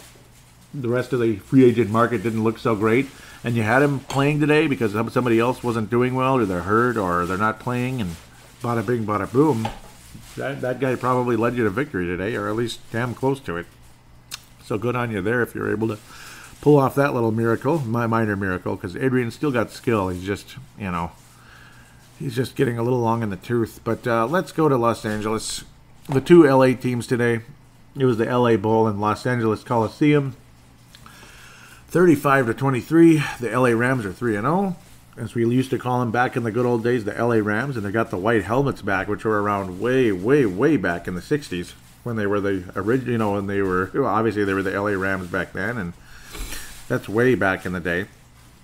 the rest of the free agent market didn't look so great, and you had him playing today because somebody else wasn't doing well, or they're hurt, or they're not playing, and bada bing, bada boom. That guy probably led you to victory today, or at least damn close to it. So good on you there if you're able to pull off that little miracle, my minor miracle, because Adrian's still got skill. He's just, he's just getting a little long in the tooth. But let's go to Los Angeles. The 2 LA teams today. It was the LA Bowl in Los Angeles Coliseum. 35-23. The LA Rams are 3-0. As we used to call them back in the good old days, the LA Rams, and they got the white helmets back, which were around way, way, way back in the 60s when they were the original, when they were, obviously they were the LA Rams back then, and that's way back in the day.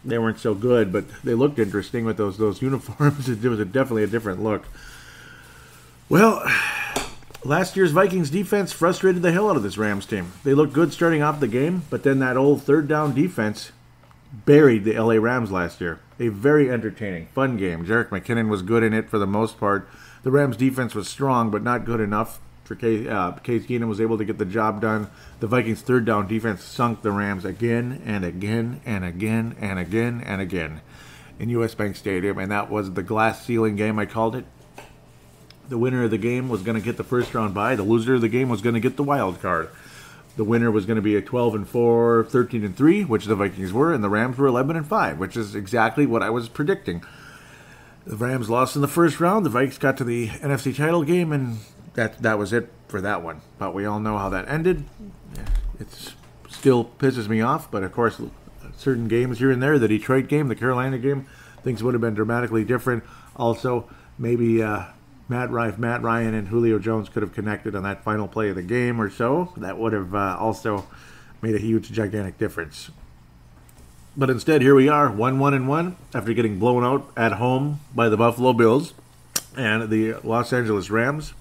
They weren't so good, but they looked interesting with those uniforms. It was definitely a different look. Well, last year's Vikings defense frustrated the hell out of this Rams team. They looked good starting off the game, but then that old 3rd down defense buried the LA Rams last year. A very entertaining, fun game. Jerick McKinnon was good in it for the most part. The Rams defense was strong, but not good enough for Case Keenum was able to get the job done. The Vikings' 3rd down defense sunk the Rams again and again and again and again and again in U.S. Bank Stadium, and that was the glass ceiling game, I called it. The winner of the game was going to get the first round bye. The loser of the game was going to get the wild card. the winner was going to be a 12-4, 13-3, which the Vikings were, and the Rams were 11-5, which is exactly what I was predicting. The Rams lost in the first round. The Vikings got to the NFC title game, and that was it for that one. But we all know how that ended. It still pisses me off, but of course, certain games here and there, the Detroit game, the Carolina game, things would have been dramatically different. Also, maybe Matt Ryan and Julio Jones could have connected on that final play of the game or so. That would have also made a huge, gigantic difference. But instead, here we are, 1-1-1, after getting blown out at home by the Buffalo Bills. And the Los Angeles Rams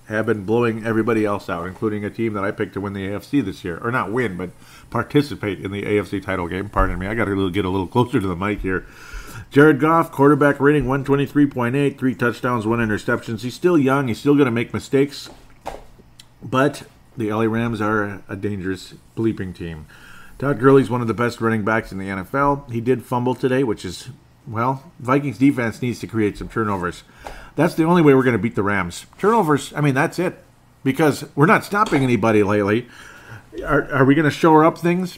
have been blowing everybody else out, including a team that I picked to win the AFC this year. Or not win, but participate in the AFC title game. Pardon me, I got to get a little closer to the mic here. Jared Goff, quarterback rating 123.8, 3 touchdowns, 1 interceptions. He's still young. He's still going to make mistakes. But the LA Rams are a dangerous bleeping team. Todd Gurley's one of the best running backs in the NFL. He did fumble today, which is, well, Vikings defense needs to create some turnovers. That's the only way we're going to beat the Rams. Turnovers, I mean, that's it. Because we're not stopping anybody lately. Are we going to shore up things?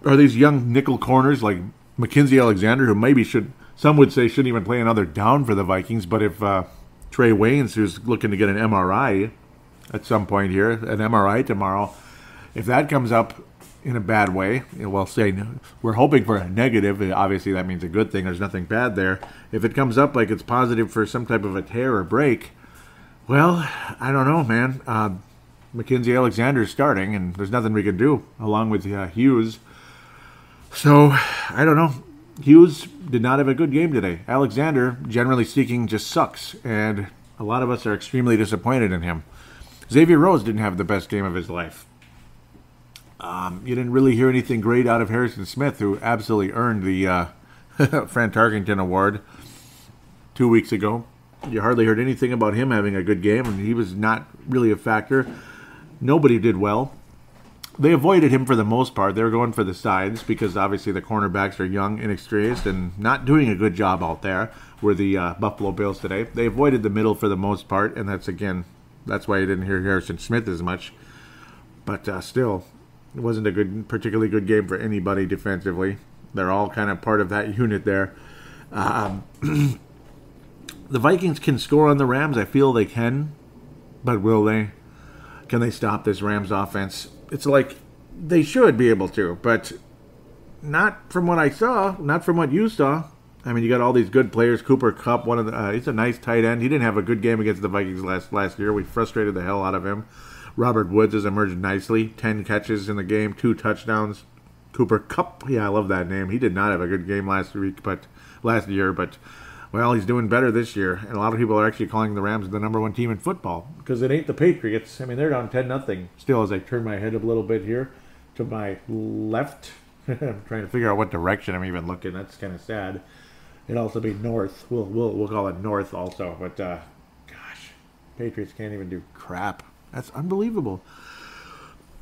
Are these young nickel corners like Mackenzie Alexander, who maybe some would say shouldn't even play another down for the Vikings, but if Trey Waynes, who's looking to get an MRI at some point here, an MRI tomorrow, if that comes up in a bad way, we'll say we're hoping for a negative. Obviously, that means a good thing. There's nothing bad there. If it comes up like it's positive for some type of a tear or break, well, I don't know, man. Mackenzie Alexander is starting, and there's nothing we can do, along with Hughes. So, I don't know. Hughes did not have a good game today. Alexander, generally speaking, just sucks, and a lot of us are extremely disappointed in him. Xavier Rhodes didn't have the best game of his life. You didn't really hear anything great out of Harrison Smith, who absolutely earned the Fran Tarkenton Award 2 weeks ago. You hardly heard anything about him having a good game, and he was not really a factor. Nobody did well. They avoided him for the most part. They were going for the sides because obviously the cornerbacks are young, inexperienced, and not doing a good job out there. Were the Buffalo Bills today. They avoided the middle for the most part, and that's why you didn't hear Harrison Smith as much. But still, it wasn't a particularly good game for anybody defensively. They're all kind of part of that unit there. The Vikings can score on the Rams. I feel they can, but will they? Can they stop this Rams offense? It's like they should be able to, but not from what I saw, not from what you saw. I mean, you got all these good players. Cooper Kupp, he's a nice tight end. He didn't have a good game against the Vikings last year. We frustrated the hell out of him. Robert Woods has emerged nicely. 10 catches in the game, 2 touchdowns. Cooper Kupp, yeah, I love that name. He did not have a good game last year, but well, he's doing better this year. And a lot of people are actually calling the Rams the number 1 team in football because it ain't the Patriots. I mean, they're down 10-0. Still, as I turn my head a little bit here to my left, I'm trying to figure out what direction I'm even looking. That's kind of sad. It'd also be north. We'll call it north also. But gosh, Patriots can't even do crap. That's unbelievable.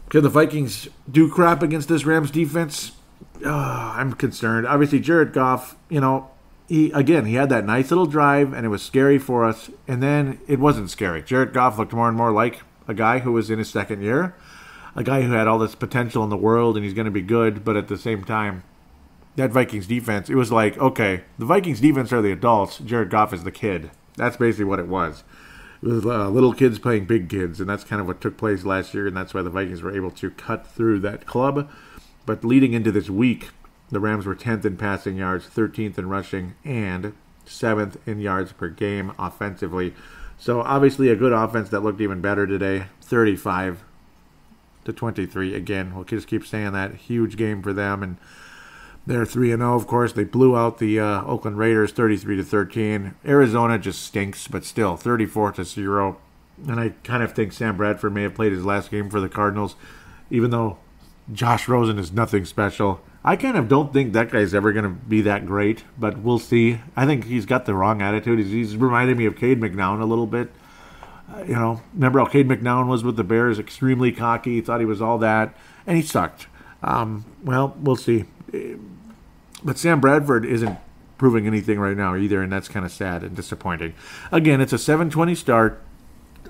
Can the Vikings do crap against this Rams defense? I'm concerned. Obviously, Jared Goff, he had that nice little drive, and it was scary for us, and then it wasn't scary. Jared Goff looked more and more like a guy who was in his second year, a guy who had all this potential in the world, and he's going to be good, but at the same time, that Vikings defense, it was like, okay, the Vikings defense are the adults, Jared Goff is the kid. That's basically what it was. It was little kids playing big kids, and that's kind of what took place last year, and that's why the Vikings were able to cut through that club. But leading into this week, the Rams were 10th in passing yards, 13th in rushing, and 7th in yards per game offensively. So obviously a good offense that looked even better today, 35-23. Again, we'll just keep saying that. Huge game for them, and they're 3-0, of course. They blew out the Oakland Raiders 33-13. Arizona just stinks, but still 34-0. And I kind of think Sam Bradford may have played his last game for the Cardinals, even though Josh Rosen is nothing special. I kind of don't think that guy's ever going to be that great, but we'll see. I think he's got the wrong attitude. He's reminded me of Cade McNown a little bit. Remember how Cade McNown was with the Bears, extremely cocky, thought he was all that, and he sucked. Well, we'll see. But Sam Bradford isn't proving anything right now either, and that's kind of sad and disappointing. Again, it's a 7:20 start.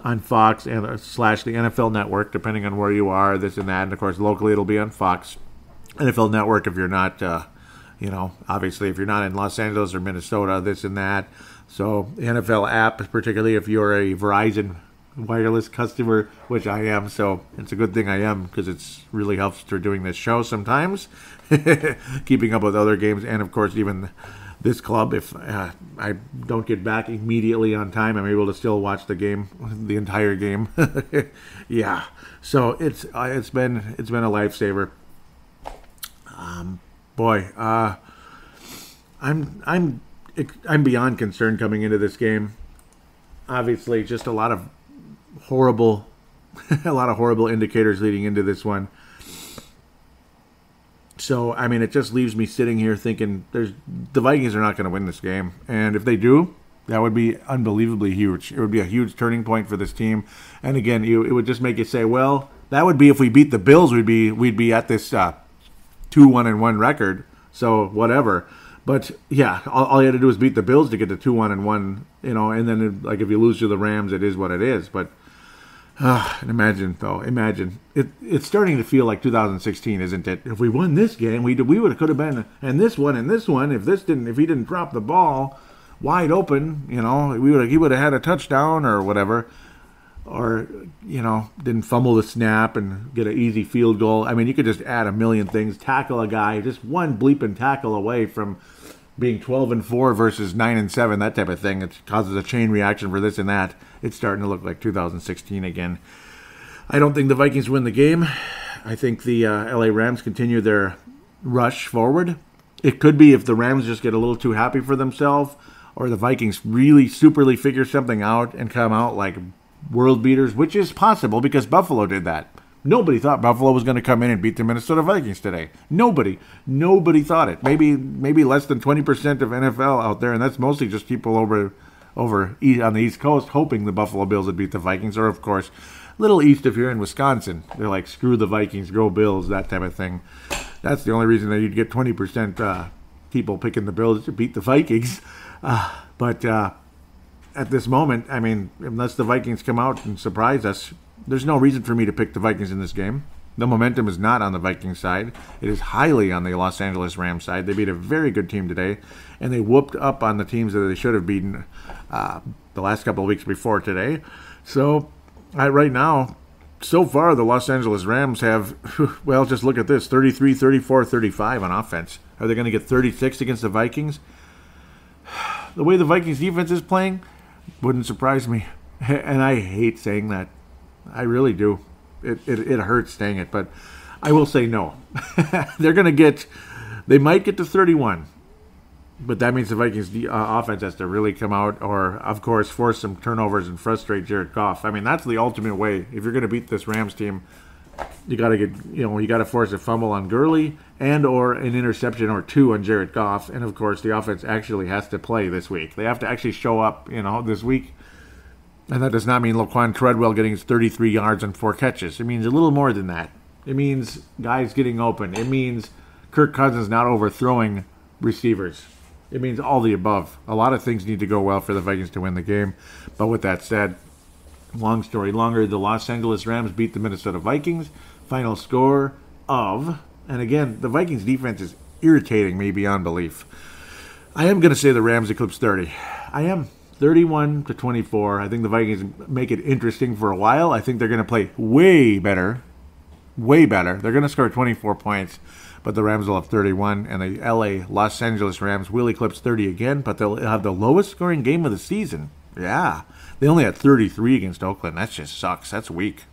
on Fox and / the NFL Network, depending on where you are, this and that. And, of course, locally it'll be on Fox. NFL Network if you're not, obviously if you're not in Los Angeles or Minnesota, this and that. So the NFL app, particularly if you're a Verizon wireless customer, which I am, so it's a good thing I am because it really helps for doing this show sometimes, keeping up with other games, and of course even this club. If I don't get back immediately on time, I'm able to still watch the game, the entire game. Yeah, so it's been a lifesaver. I'm beyond concerned coming into this game. Obviously, just a lot of horrible indicators leading into this one. So, I mean, it just leaves me sitting here thinking the Vikings are not going to win this game. And if they do, that would be unbelievably huge. It would be a huge turning point for this team. And again, it would just make you say, well, that would be if we beat the Bills, we'd be at this 2-1-1 record. So, whatever. But, yeah, all you had to do was beat the Bills to get to 2-1-1, and then, if you lose to the Rams, it is what it is. But imagine. It's starting to feel like 2016, isn't it? If we won this game, we could have been, and this one, if he didn't drop the ball wide open, he would have had a touchdown or whatever. Or, didn't fumble the snap and get an easy field goal. I mean, you could just add a million things. Tackle a guy, just one bleeping tackle away from being 12-4 versus 9-7, that type of thing. It causes a chain reaction for this and that. It's starting to look like 2016 again. I don't think the Vikings win the game. I think the LA Rams continue their rush forward. It could be if the Rams just get a little too happy for themselves, or the Vikings really superly figure something out and come out like world beaters, which is possible because Buffalo did that. Nobody thought Buffalo was going to come in and beat the Minnesota Vikings today. Nobody thought it. Maybe less than 20% of NFL out there, and that's mostly just people over on the East Coast hoping the Buffalo Bills would beat the Vikings, or of course, little east if you're in Wisconsin. They're like, screw the Vikings, go Bills, that type of thing. That's the only reason that you'd get 20% people picking the Bills to beat the Vikings. But at this moment, I mean, unless the Vikings come out and surprise us, there's no reason for me to pick the Vikings in this game. The momentum is not on the Vikings side. It is highly on the Los Angeles Rams side. They beat a very good team today, and they whooped up on the teams that they should have beaten the last couple of weeks before today. So, right now, so far, the Los Angeles Rams have, well, just look at this, 33, 34, 35 on offense. Are they going to get 36 against the Vikings? The way the Vikings defense is playing wouldn't surprise me. And I hate saying that. I really do. It hurts saying it, but I will say no. They might get to 31, but that means the Vikings offense has to really come out, or of course force some turnovers and frustrate Jared Goff. I mean, that's the ultimate way. If you're going to beat this Rams team, you got to force a fumble on Gurley and or an interception or two on Jared Goff, and of course the offense actually has to play this week. They have to actually show up, this week. And that does not mean Laquan Treadwell getting his 33 yards and 4 catches. It means a little more than that. It means guys getting open. It means Kirk Cousins not overthrowing receivers. It means all the above. A lot of things need to go well for the Vikings to win the game. But with that said, long story longer, the Los Angeles Rams beat the Minnesota Vikings. Final score of, and again, the Vikings defense is irritating me beyond belief. I am going to say the Rams eclipse 30. I am. 31-24. I think the Vikings make it interesting for a while. I think they're going to play way better. Way better. They're going to score 24 points, but the Rams will have 31, and the Los Angeles Rams will eclipse 30 again, but they'll have the lowest scoring game of the season. Yeah. They only had 33 against Oakland. That just sucks. That's weak.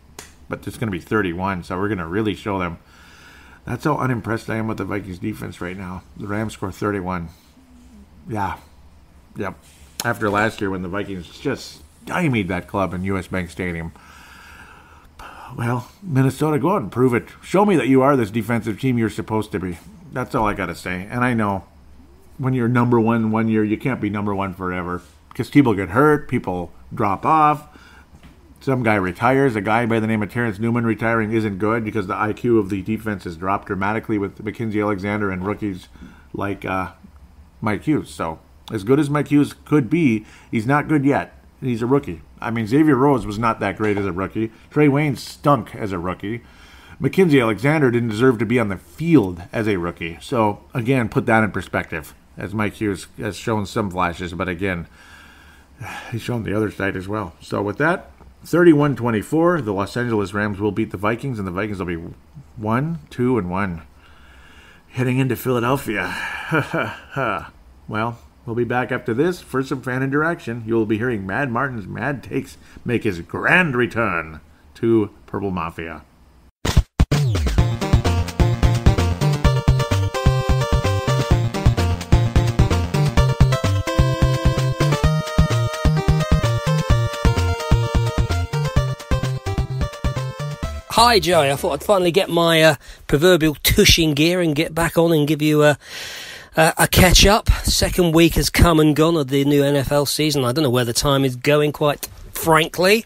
But it's going to be 31, so we're going to really show them. That's how unimpressed I am with the Vikings defense right now. The Rams score 31. Yeah. Yep. After last year when the Vikings just stymied that club in U.S. Bank Stadium. Well, Minnesota, go out and prove it. Show me that you are this defensive team you're supposed to be. That's all I got to say. And I know when you're number one year, you can't be number one forever. Because people get hurt, people drop off. Some guy retires. A guy by the name of Terrence Newman retiring isn't good because the IQ of the defense has dropped dramatically with Mackenzie Alexander and rookies like Mike Hughes. So, as good as Mike Hughes could be, he's not good yet. he's a rookie. I mean, Xavier Rhodes was not that great as a rookie. Trey Wayne stunk as a rookie. Mackenzie Alexander didn't deserve to be on the field as a rookie. So, again, put that in perspective, as Mike Hughes has shown some flashes. But, again, he's shown the other side as well. So, with that, 31-24, the Los Angeles Rams will beat the Vikings, and the Vikings will be 1-2-1. Heading into Philadelphia. Well, we'll be back after this for some fan interaction. You'll be hearing Mad Martin's Mad Takes make his grand return to Purple Mafia. Hi Joey, I thought I'd finally get my proverbial tush in gear and get back on and give you a catch up. Second week has come and gone of the new NFL season. I don't know where the time is going, quite frankly,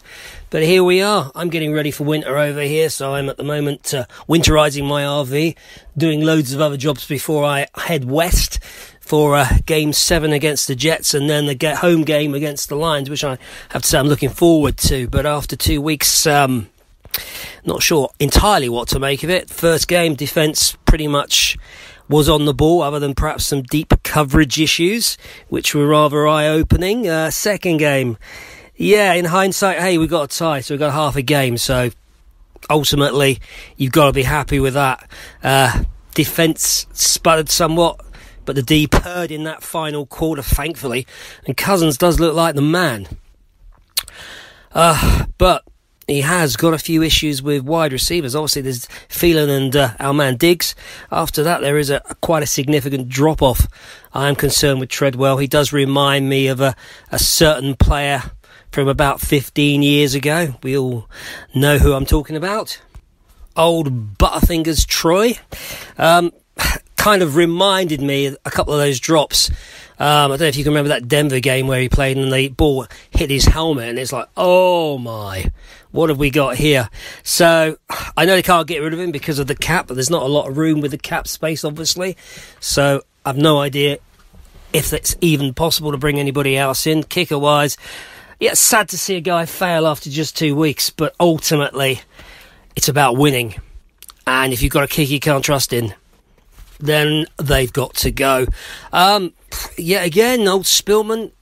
but here we are. I'm getting ready for winter over here, so I'm at the moment winterizing my RV, doing loads of other jobs before I head west for Game 7 against the Jets, and then the home game against the Lions, which I have to say I'm looking forward to. But after 2 weeks, not sure entirely what to make of it. First game, defence pretty much was on the ball, other than perhaps some deep coverage issues, which were rather eye-opening. Second game, yeah, in hindsight, hey, we got a tie, so we got half a game, so ultimately you've got to be happy with that. Defence sputtered somewhat, but the D purred in that final quarter, thankfully, and Cousins does look like the man. But he has got a few issues with wide receivers. Obviously, there's Phelan and our man Diggs. After that, there is quite a significant drop-off. I am concerned with Treadwell. He does remind me of a certain player from about 15 years ago. We all know who I'm talking about. Old Butterfingers Troy. Kind of reminded me of a couple of those drops. I don't know if you can remember that Denver game where he played and the ball hit his helmet, and it's like, oh my, what have we got here? So I know they can't get rid of him because of the cap, but there's not a lot of room with the cap space, obviously. So I've no idea if it's even possible to bring anybody else in. Kicker-wise, yeah, it's sad to see a guy fail after just 2 weeks, but ultimately it's about winning. And if you've got a kicker you can't trust in, then they've got to go. Yet again, old Spillman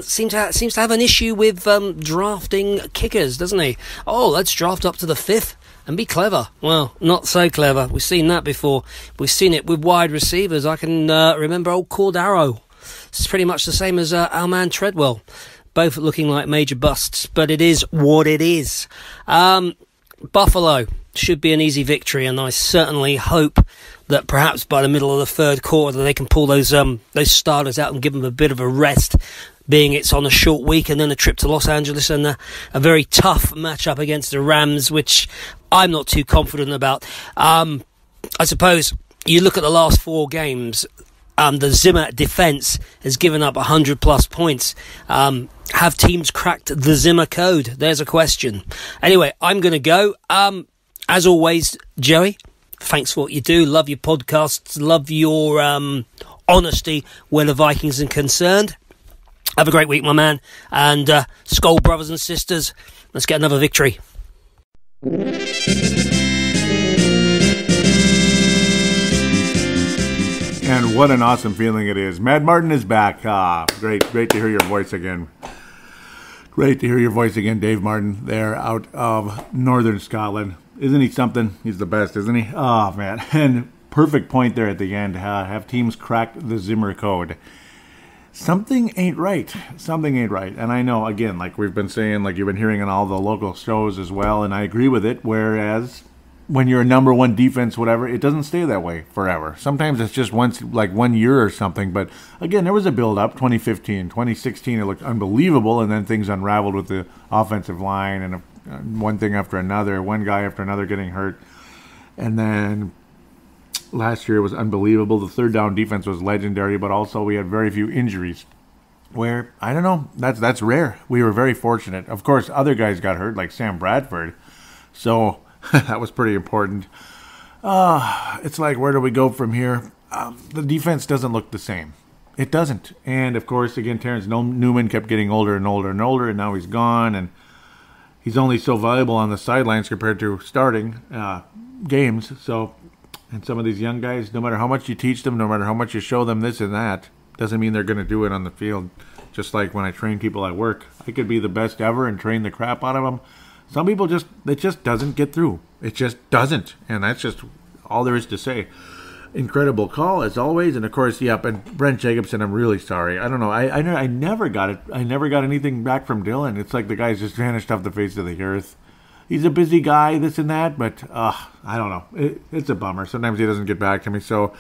seems to have an issue with drafting kickers, doesn't he? Oh, let's draft up to the 5th and be clever. Well, not so clever. We've seen that before. We've seen it with wide receivers. I can remember old Cordaro. It's pretty much the same as our man Treadwell. Both looking like major busts, but it is what it is. Buffalo should be an easy victory, and I certainly hope that perhaps by the middle of the third quarter that they can pull those starters out and give them a bit of a rest, being it's on a short week and then a trip to Los Angeles and a very tough matchup against the Rams, which I'm not too confident about. I suppose you look at the last 4 games, the Zimmer defense has given up 100-plus points. Have teams cracked the Zimmer code? There's a question. Anyway, I'm going to go. As always, Joey, thanks for what you do. Love your podcasts. Love your honesty where the Vikings are concerned. Have a great week, my man. And Skol, brothers and sisters. Let's get another victory. And what an awesome feeling it is. Mad Martin is back. Great to hear your voice again. Great to hear your voice again, Dave Martin, there out of Northern Scotland. Isn't he something? He's the best, isn't he? Oh, man. And perfect point there at the end. Have teams cracked the Zimmer code. Something ain't right. Something ain't right. And I know, again, like we've been saying, like you've been hearing on all the local shows as well, and I agree with it, whereas when you're a number one defense, whatever, it doesn't stay that way forever. Sometimes it's just once, like 1 year or something. But again, there was a build-up, 2015, 2016, it looked unbelievable, and then things unraveled with the offensive line and one thing after another, one guy after another getting hurt. And then last year was unbelievable. The third down defense was legendary, but also we had very few injuries. Where, I don't know, that's rare. We were very fortunate. Of course, other guys got hurt, like Sam Bradford. So that was pretty important. It's like, where do we go from here? The defense doesn't look the same. It doesn't. And, of course, again, Terrence Newman kept getting older and older and older, and now he's gone, and he's only so valuable on the sidelines compared to starting games. So, and some of these young guys, no matter how much you teach them, no matter how much you show them this and that, doesn't mean they're going to do it on the field. Just like when I train people at work. I could be the best ever and train the crap out of them. Some people it just doesn't get through. It just doesn't. And that's just all there is to say. Incredible call, as always. And, of course, yep, and Brent Jacobson, I'm really sorry. I don't know. I never got it. I never got anything back from Dylan. It's like the guy's just vanished off the face of the earth. He's a busy guy, this and that, but I don't know. It's a bummer. Sometimes he doesn't get back to me. So,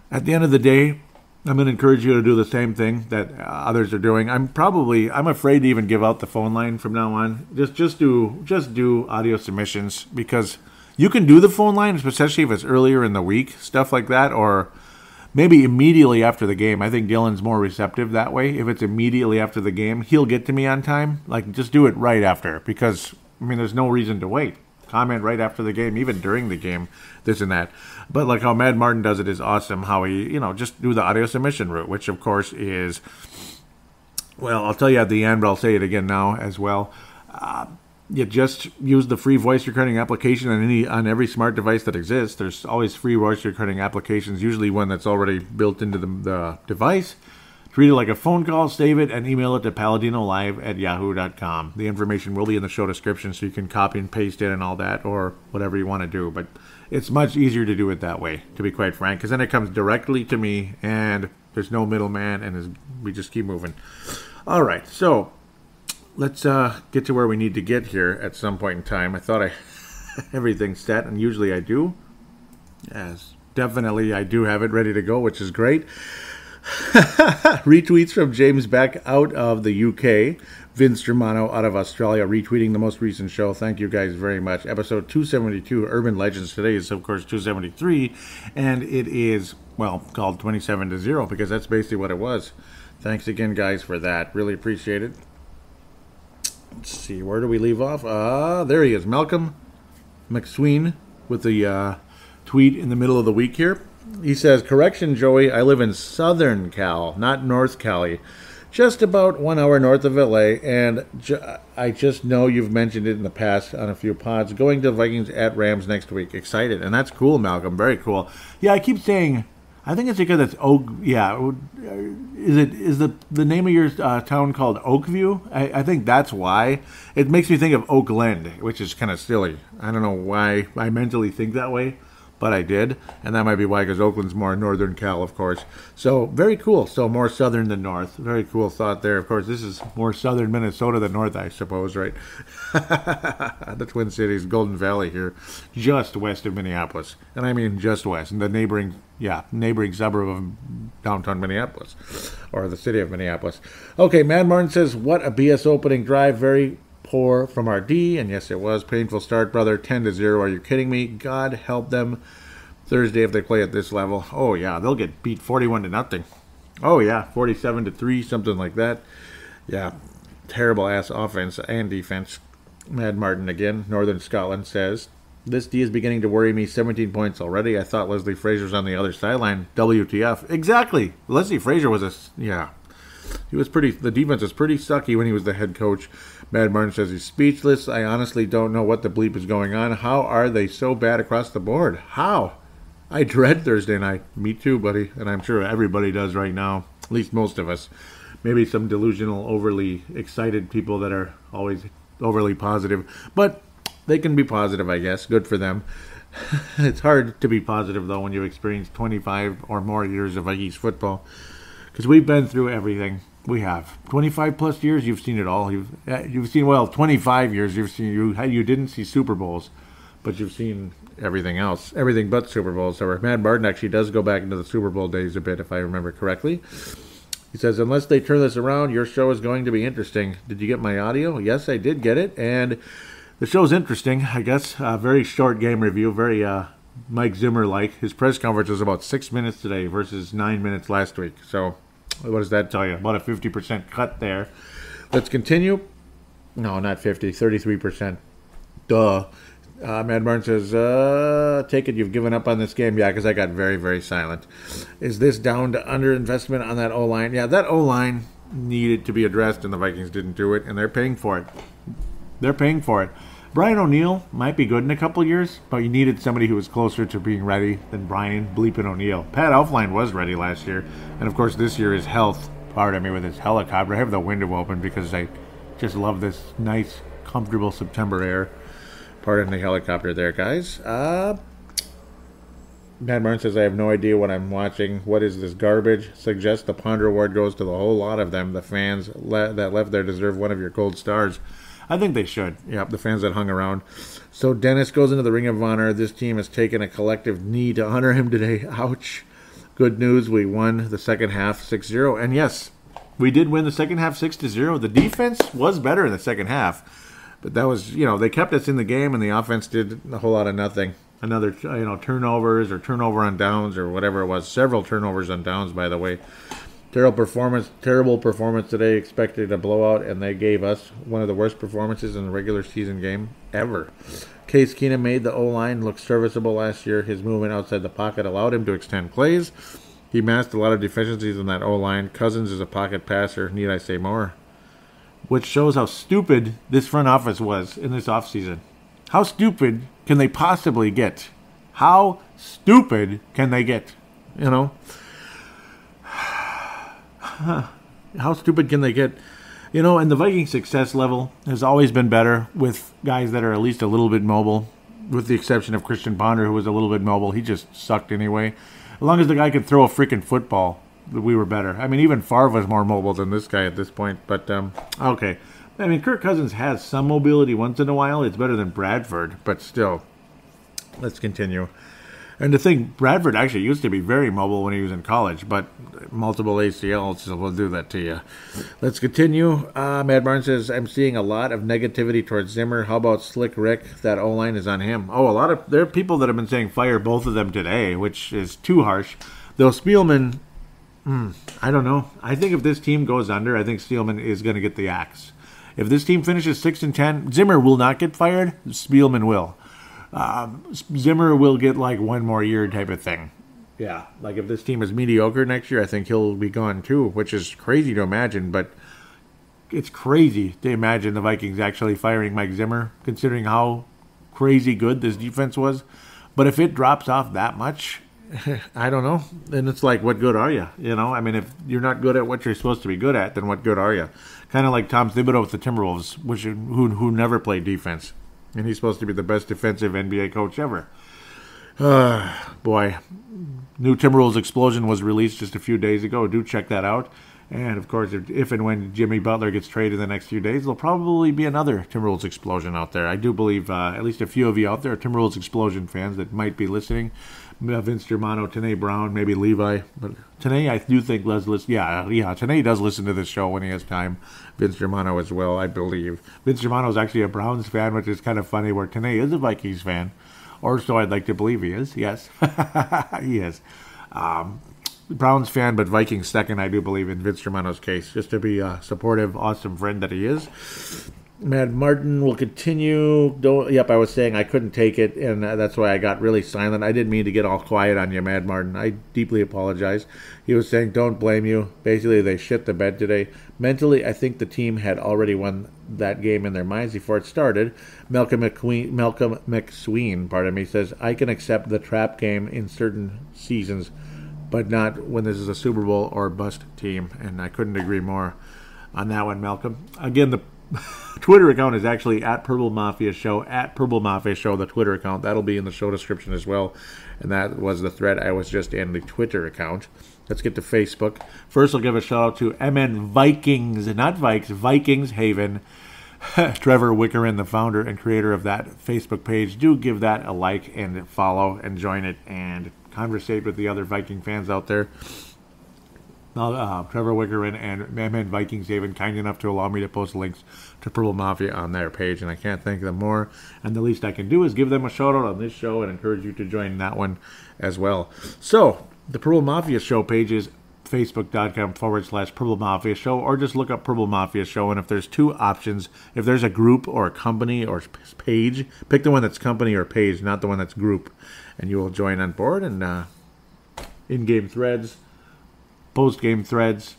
at the end of the day, I'm going to encourage you to do the same thing that others are doing. I'm afraid to even give out the phone line from now on. Just do audio submissions, because you can do the phone line, especially if it's earlier in the week, stuff like that, or maybe immediately after the game. I think Dylan's more receptive that way. If it's immediately after the game, he'll get to me on time. Like, just do it right after, because, I mean, there's no reason to wait. Comment right after the game, even during the game, this and that. But like how Mad Martin does it is awesome, how he, just do the audio submission route, which of course is, well, I'll tell you at the end, but I'll say it again now as well. You just use the free voice recording application on every smart device that exists. There's always free voice recording applications, usually one that's already built into the device. Treat it like a phone call, save it, and email it to paladinolive@yahoo.com. The information will be in the show description, so you can copy and paste it and all that, or whatever you want to do. But it's much easier to do it that way, to be quite frank, because then it comes directly to me, and there's no middleman, and we just keep moving. All right, so let's get to where we need to get here at some point in time. I thought everything's set, and usually I do. Yes, definitely I do have it ready to go, which is great. Retweets from James Beck out of the UK. Vince Germano out of Australia retweeting the most recent show. Thank you guys very much. Episode 272, Urban Legends. Today is, of course, 273. And it is, well, called 27-0 because that's basically what it was. Thanks again, guys, for that. Really appreciate it. Let's see, where do we leave off? There he is. Malcolm McSween with the tweet in the middle of the week here. He says, correction, Joey, I live in Southern Cal, not North Cali. Just about 1 hour north of LA, and I just know you've mentioned it in the past on a few pods. Going to the Vikings at Rams next week. Excited. And that's cool, Malcolm. Very cool. Yeah, I keep saying, I think it's because it's Oak. Yeah. Is the name of your town called Oakview? I think that's why. It makes me think of Oakland, which is kind of silly. I don't know why I mentally think that way, but I did, and that might be why, because Oakland's more northern Cal, of course. So, very cool. So, more southern than north. Very cool thought there. Of course, this is more southern Minnesota than north, I suppose, right? The Twin Cities, Golden Valley here, just west of Minneapolis. And I mean just west, in the neighboring suburb of downtown Minneapolis, or the city of Minneapolis. Okay, Mad Martin says, what a BS opening drive. Very poor from RD, and yes, it was. Painful start, brother. 10-0. Are you kidding me? God help them Thursday if they play at this level. Oh, yeah, they'll get beat 41-0. Oh, yeah, 47-3, something like that. Yeah, terrible-ass offense and defense. Mad Martin again. Northern Scotland says, this D is beginning to worry me. 17 points already. I thought Leslie Frazier's on the other sideline. WTF. Exactly. Leslie Frazier was he was the defense was pretty sucky when he was the head coach. Mad Martin says he's speechless. I honestly don't know what the bleep is going on. How are they so bad across the board? How? I dread Thursday night. Me too, buddy. And I'm sure everybody does right now. At least most of us. Maybe some delusional, overly excited people that are always overly positive. But they can be positive, I guess. Good for them. It's hard to be positive, though, when you've experienced 25 or more years of Vikings football. Because we've been through everything. We have 25 plus years. You've seen it all. You've seen 25 years. You didn't see Super Bowls, but you've seen everything else, everything but Super Bowls. So Mad Martin actually does go back into the Super Bowl days a bit, if I remember correctly. He says, unless they turn this around, your show is going to be interesting. Did you get my audio? Yes, I did get it, and the show's interesting. I guess very short game review, very Mike Zimmer-like. His press conference was about 6 minutes today versus 9 minutes last week. So what does that tell you? About a 50% cut there. Let's continue. No, not 50, 33%. Duh. Mad Martin says, take it you've given up on this game. Yeah, because I got very, very silent. Is this down to underinvestment on that O-line? Yeah, that O-line needed to be addressed, and the Vikings didn't do it, and they're paying for it. They're paying for it. Brian O'Neill might be good in a couple years, but you needed somebody who was closer to being ready than Brian bleeping O'Neill. Pat Elflein was ready last year, and of course this year his health, pardon me, with his helicopter. I have the window open because I just love this nice, comfortable September air. Pardon the helicopter there, guys. Matt Martin says, I have no idea what I'm watching. What is this garbage? Suggests the Ponder Award goes to the whole lot of them. The fans that left there deserve one of your gold stars. I think they should. Yep, the fans that hung around. So Dennis goes into the Ring of Honor. This team has taken a collective knee to honor him today. Ouch. Good news, we won the second half 6-0. And yes, we did win the second half 6-0. The defense was better in the second half. But that was, they kept us in the game, and the offense did a whole lot of nothing. Another, turnovers or turnover on downs or whatever it was. Several turnovers on downs, by the way. Terrible performance today. Expected a blowout, and they gave us one of the worst performances in the regular season game ever. Case Keenum made the O-line look serviceable last year. His movement outside the pocket allowed him to extend plays. He masked a lot of deficiencies in that O-line. Cousins is a pocket passer. Need I say more? Which shows how stupid this front office was in this offseason. How stupid can they possibly get? How stupid can they get? How stupid can they get? And the Viking success level has always been better with guys that are at least a little bit mobile, with the exception of Christian Ponder, who was a little bit mobile. He just sucked anyway. As long as the guy could throw a freaking football, we were better. I mean, even Favre was more mobile than this guy at this point. But, okay. I mean, Kirk Cousins has some mobility once in a while. It's better than Bradford, but still. Let's continue. And to think, Bradford actually used to be very mobile when he was in college, but multiple ACLs will do that to you. Let's continue. Mad Barnes says, I'm seeing a lot of negativity towards Zimmer. How about Slick Rick? That O-line is on him. Oh, there are people that have been saying fire both of them today, which is too harsh. Though Spielman, I don't know. I think if this team goes under, I think Spielman is going to get the axe. If this team finishes 6-10, Zimmer will not get fired. Spielman will. Zimmer will get like one more year type of thing. Yeah, like if this team is mediocre next year, I think he'll be gone too, which is crazy to imagine, but it's crazy to imagine the Vikings actually firing Mike Zimmer, considering how crazy good this defense was. But if it drops off that much, I don't know. Then it's like, what good are you? I mean, if you're not good at what you're supposed to be good at, then what good are you? Kind of like Tom Thibodeau with the Timberwolves, who never played defense. And he's supposed to be the best defensive NBA coach ever. Boy. New Timberwolves Explosion was released just a few days ago. Do check that out. And, of course, if and when Jimmy Butler gets traded in the next few days, there'll probably be another Timberwolves Explosion out there. I do believe at least a few of you out there are Timberwolves Explosion fans that might be listening. Vince Germano, Tanae Brown, maybe Levi. But Tanae, I do think, does listen. Yeah, Tanae does listen to this show when he has time. Vince Germano as well, I believe. Vince Germano is actually a Browns fan, which is kind of funny, where Tanae is a Vikings fan. Or so I'd like to believe he is. Yes, he is. Browns fan, but Vikings second, I do believe, in Vince Germano's case. Just to be a supportive, awesome friend that he is. Mad Martin will continue. Yep, I was saying I couldn't take it, and that's why I got really silent. I didn't mean to get all quiet on you, Mad Martin. I deeply apologize. He was saying, don't blame you. Basically, they shit the bed today. Mentally, I think the team had already won that game in their minds before it started. Malcolm McSween, says, I can accept the trap game in certain seasons, but not when this is a Super Bowl or bust team. And I couldn't agree more on that one, Malcolm. Again, the Twitter account is actually at Purple Mafia Show, the Twitter account. That'll be in the show description as well. And that was the thread I was just in, the Twitter account. Let's get to Facebook. First, I'll give a shout out to MN Vikings, not Vikes, Vikings Haven. Trevor Wickerin, the founder and creator of that Facebook page. Do give that a like and follow and join it and conversate with the other Viking fans out there. Trevor Wickerin and MN Vikings Haven kind enough to allow me to post links to Purple Mafia on their page, and I can't thank them more. And the least I can do is give them a shout out on this show and encourage you to join that one as well. So, the Purple Mafia show page is facebook.com/Purple Mafia Show, or just look up Purple Mafia Show. And if there's two options, if there's a group or a company or page, pick the one that's company or page, not the one that's group, and you will join on board. And in-game threads, post-game threads,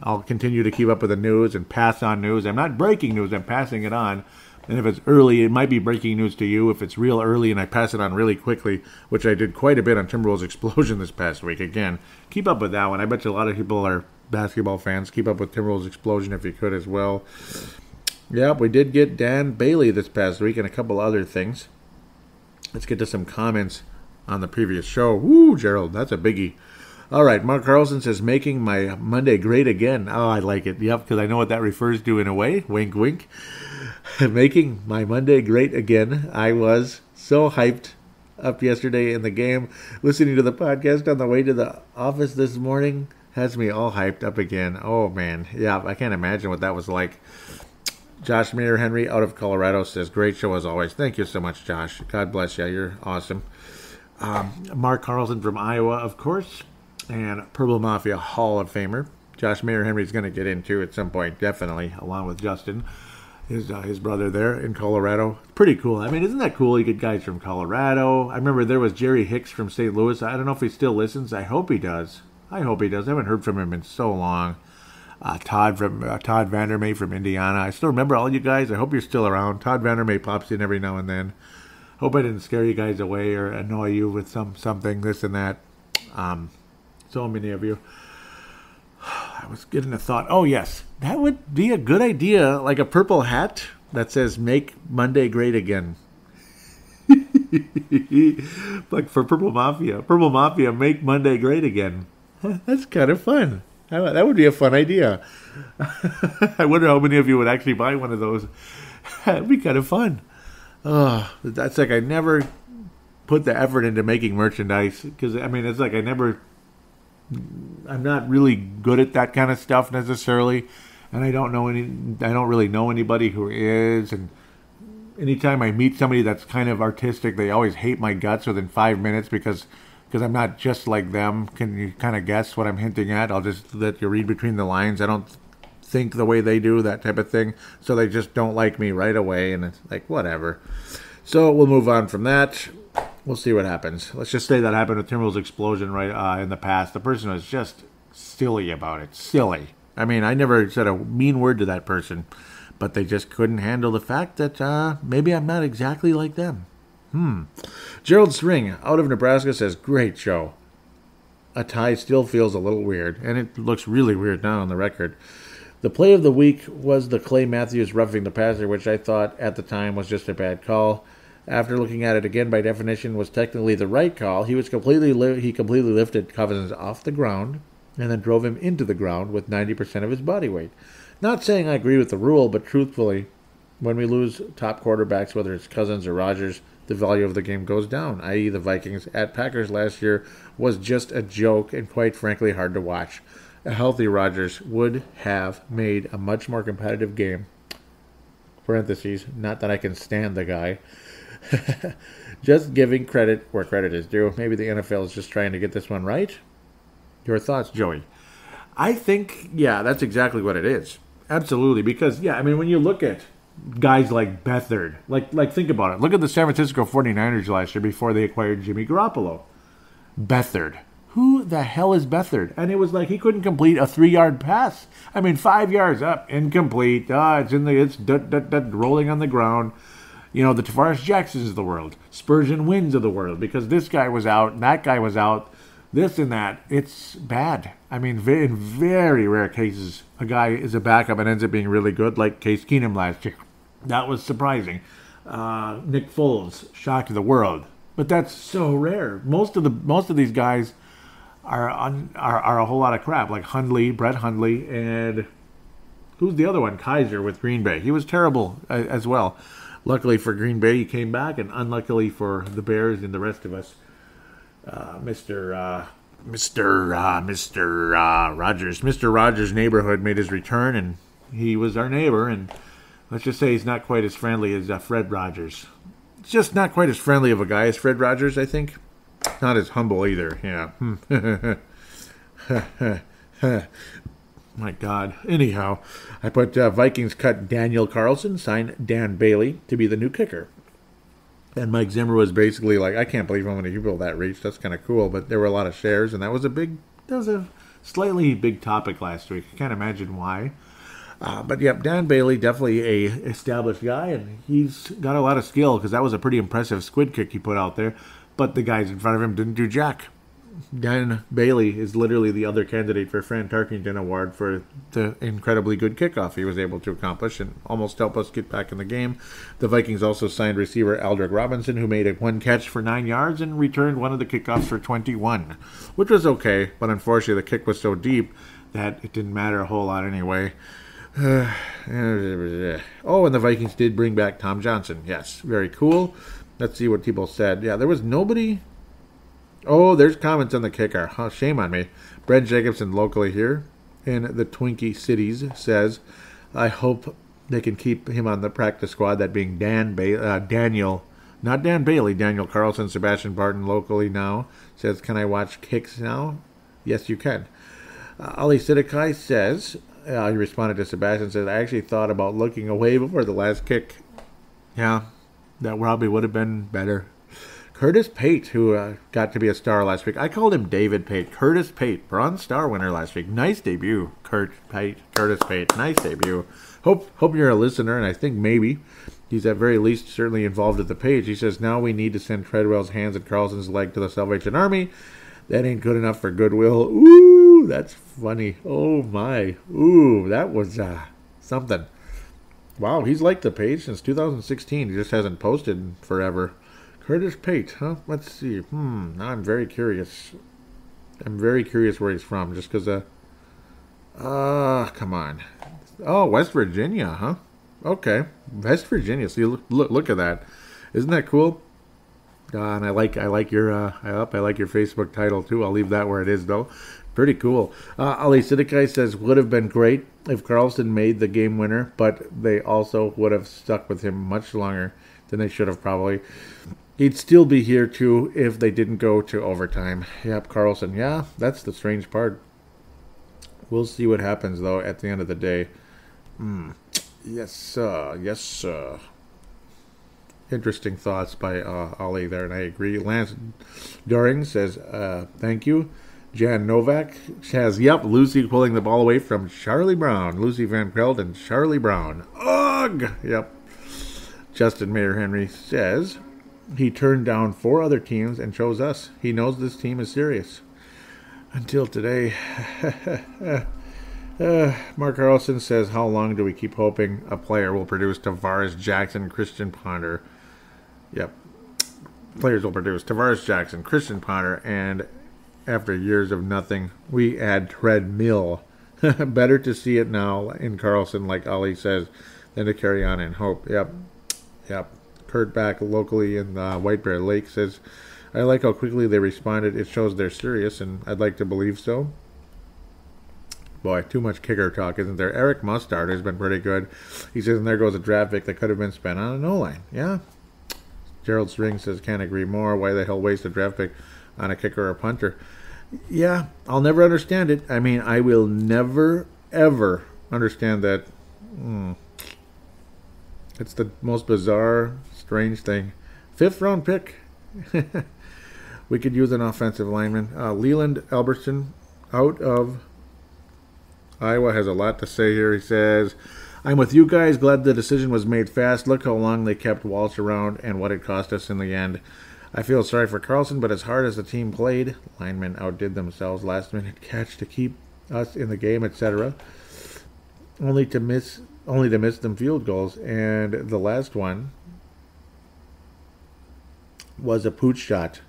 I'll continue to keep up with the news and pass on news. I'm not breaking news, I'm passing it on. And if it's early, it might be breaking news to you. If it's real early and I pass it on really quickly, which I did quite a bit on Timberwolves Explosion this past week. Again, keep up with that one. I bet you a lot of people are basketball fans. Keep up with Timberwolves Explosion if you could as well. Yep, we did get Dan Bailey this past week and a couple other things. Let's get to some comments on the previous show. Woo, Gerald, that's a biggie. All right, Mark Carlson says, making my Monday great again. Oh, I like it. Yep, because I know what that refers to in a way. Wink, wink. Making my Monday great again. I was so hyped up yesterday in the game. Listening to the podcast on the way to the office this morning has me all hyped up again. Oh, man. Yeah, I can't imagine what that was like. Josh Mayer Henry out of Colorado says, great show as always. Thank you so much, Josh. God bless you. You're awesome. Mark Carlson from Iowa, of course. And Purple Mafia Hall of Famer. Josh Mayer Henry's going to get into at some point, definitely, along with Justin, his brother there in Colorado. Pretty cool. I mean, isn't that cool? You get guys from Colorado. I remember there was Jerry Hicks from St. Louis. I don't know if he still listens. I hope he does. I haven't heard from him in so long. Todd Vandermay from Indiana. I still remember all you guys. I hope you're still around. Todd Vandermay pops in every now and then. Hope I didn't scare you guys away or annoy you with something, this and that. So many of you. I was getting a thought. Oh, yes. That would be a good idea. Like a purple hat that says, make Monday great again. Like for Purple Mafia. Purple Mafia, make Monday great again. That's kind of fun. That would be a fun idea. I wonder how many of you would actually buy one of those. That'd be kind of fun. That's like I never put the effort into making merchandise. Because, I mean, it's like I'm not really good at that kind of stuff necessarily, and I don't really know anybody who is. And anytime I meet somebody that's kind of artistic, they always hate my guts within 5 minutes because I'm not just like them. Can you kind of guess what I'm hinting at? I'll just let you read between the lines. I don't think the way they do, that type of thing. So they just don't like me right away, and it's like whatever. So we'll move on from that. We'll see what happens. Let's just say that happened with Timberwolves Explosion right in the past. The person was just silly about it. Silly. I mean, I never said a mean word to that person, but they just couldn't handle the fact that maybe I'm not exactly like them. Gerald String out of Nebraska says, great show. A tie still feels a little weird, and it looks really weird now on the record. The play of the week was the Clay Matthews roughing the passer, which I thought at the time was just a bad call. After looking at it again, by definition, was technically the right call. He completely lifted Cousins off the ground and then drove him into the ground with 90% of his body weight. Not saying I agree with the rule, but truthfully, when we lose top quarterbacks, whether it's Cousins or Rodgers, the value of the game goes down, i.e. the Vikings at Packers last year was just a joke and quite frankly hard to watch. A healthy Rodgers would have made a much more competitive game. Parentheses, not that I can stand the guy. Just giving credit where credit is due. Maybe the NFL is just trying to get this one right. Your thoughts, Joey? I think, yeah, that's exactly what it is. Absolutely. Because, yeah, I mean, when you look at guys like Beathard, like think about it. Look at the San Francisco 49ers last year before they acquired Jimmy Garoppolo. Beathard. Who the hell is Beathard? And it was like he couldn't complete a 3-yard pass. I mean, 5 yards up, incomplete. It's rolling on the ground. You know, the Tavares Jacksons of the world, Spurgeon Winds of the world, because this guy was out, and that guy was out, this and that. It's bad. I mean, in very rare cases, a guy is a backup and ends up being really good, like Case Keenum last year. That was surprising. Nick Foles, shock to the world, but that's so rare. Most of these guys are a whole lot of crap, like Brett Hundley, and who's the other one? Kaiser with Green Bay. He was terrible as well. Luckily for Green Bay, he came back, and unluckily for the Bears and the rest of us, Mr. Rogers' neighborhood made his return, and he was our neighbor, and let's just say he's not quite as friendly as Fred Rogers. It's just not quite as friendly of a guy as Fred Rogers, I think. Not as humble either, yeah. My God. Anyhow, I put Vikings cut Daniel Carlson, signed Dan Bailey to be the new kicker. And Mike Zimmer was basically like, I can't believe how many people that reached. That's kind of cool. But there were a lot of shares, and that was a slightly big topic last week. I can't imagine why. But yep, Dan Bailey, definitely a established guy, and he's got a lot of skill because that was a pretty impressive squid kick he put out there. But the guys in front of him didn't do jack. Dan Bailey is literally the other candidate for Fran Tarkington Award for the incredibly good kickoff he was able to accomplish and almost help us get back in the game. The Vikings also signed receiver Aldrick Robinson, who made one catch for 9 yards and returned one of the kickoffs for 21, which was okay, but unfortunately the kick was so deep that it didn't matter a whole lot anyway. Oh, and the Vikings did bring back Tom Johnson. Yes, very cool. Let's see what people said. Yeah, there was nobody... Oh, there's comments on the kicker. Oh, shame on me. Brent Jacobson, locally here in the Twinkie Cities, says, I hope they can keep him on the practice squad, that being Daniel, not Dan Bailey, Daniel Carlson. Sebastian Barton, locally now, says, can I watch kicks now? Yes, you can. Ali Sidikai says, he responded to Sebastian, says, I actually thought about looking away before the last kick. Yeah, that probably would have been better. Curtis Pate, who got to be a star last week. I called him David Pate. Curtis Pate, Bronze Star winner last week. Nice debut, Curtis Pate. Nice debut. Hope you're a listener, and I think maybe he's at very least certainly involved at the page. He says, now we need to send Treadwell's hands and Carlson's leg to the Salvation Army. That ain't good enough for goodwill. Ooh, that's funny. Oh, my. Ooh, that was something. Wow, he's liked the page since 2016. He just hasn't posted in forever. Curtis Pate, huh? Let's see. Now I'm very curious. I'm very curious where he's from, just because, come on. Oh, West Virginia, huh? Okay, West Virginia. See, look at that. Isn't that cool? And I like your Facebook title too. I'll leave that where it is though. Pretty cool. Ali Sidikai says, would have been great if Carlson made the game winner, but they also would have stuck with him much longer than they should have probably. He'd still be here, too, if they didn't go to overtime. Yep, Carlson. Yeah, that's the strange part. We'll see what happens, though, at the end of the day. Yes, sir. Yes, sir. Interesting thoughts by Ali there, and I agree. Lance Doring says, thank you. Jan Novak says, yep, Lucy pulling the ball away from Charlie Brown. Lucy Van Pelt and Charlie Brown. Ugh! Yep. Justin Mayer Henry says... He turned down 4 other teams and chose us. He knows this team is serious. Until today. Mark Carlson says, how long do we keep hoping a player will produce Tavares Jackson, Christian Ponder? Yep. Players will produce Tavares Jackson, Christian Ponder, and after years of nothing, we add treadmill. Better to see it now in Carlson, like Ali says, than to carry on in hope. Yep. Kurt back locally in White Bear Lake says, I like how quickly they responded. It shows they're serious, and I'd like to believe so. Boy, too much kicker talk, isn't there? Eric Mustard has been pretty good. He says, and there goes a draft pick that could have been spent on a no-line. Yeah. Gerald String says, can't agree more. Why the hell waste a draft pick on a kicker or a punter? Yeah, I'll never understand it. I mean, I will never, ever understand that. It's the most bizarre, strange thing. 5th round pick. We could use an offensive lineman. Leland Albertson out of Iowa has a lot to say here. He says, I'm with you guys. Glad the decision was made fast. Look how long they kept Walsh around and what it cost us in the end. I feel sorry for Carlson, but as hard as the team played, linemen outdid themselves. Last minute catch to keep us in the game, etc. Only to miss them field goals, and the last one was a pooch shot.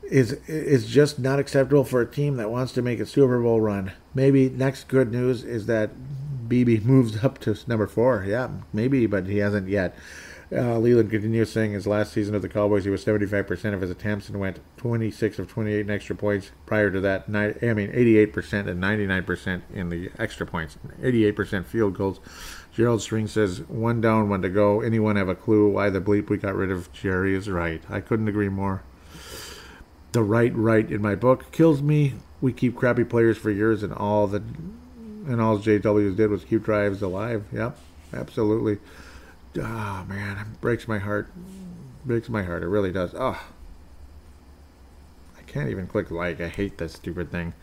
Is just not acceptable for a team that wants to make a Super Bowl run. Maybe next good news is that BB moves up to number 4. Yeah, maybe, but he hasn't yet. Leland continues saying his last season of the Cowboys, he was 75% of his attempts and went 26 of 28 in extra points. Prior to that, 88% and 99% in the extra points. 88% field goals. Gerald String says, 1 down, 1 to go. Anyone have a clue why the bleep we got rid of Jerry is right? I couldn't agree more. The right in my book kills me we keep crappy players for years, and all JWs did was keep drives alive. Yep, absolutely. Oh man, it breaks my heart. Breaks my heart. It really does. Oh, I can't even click like. I hate this stupid thing.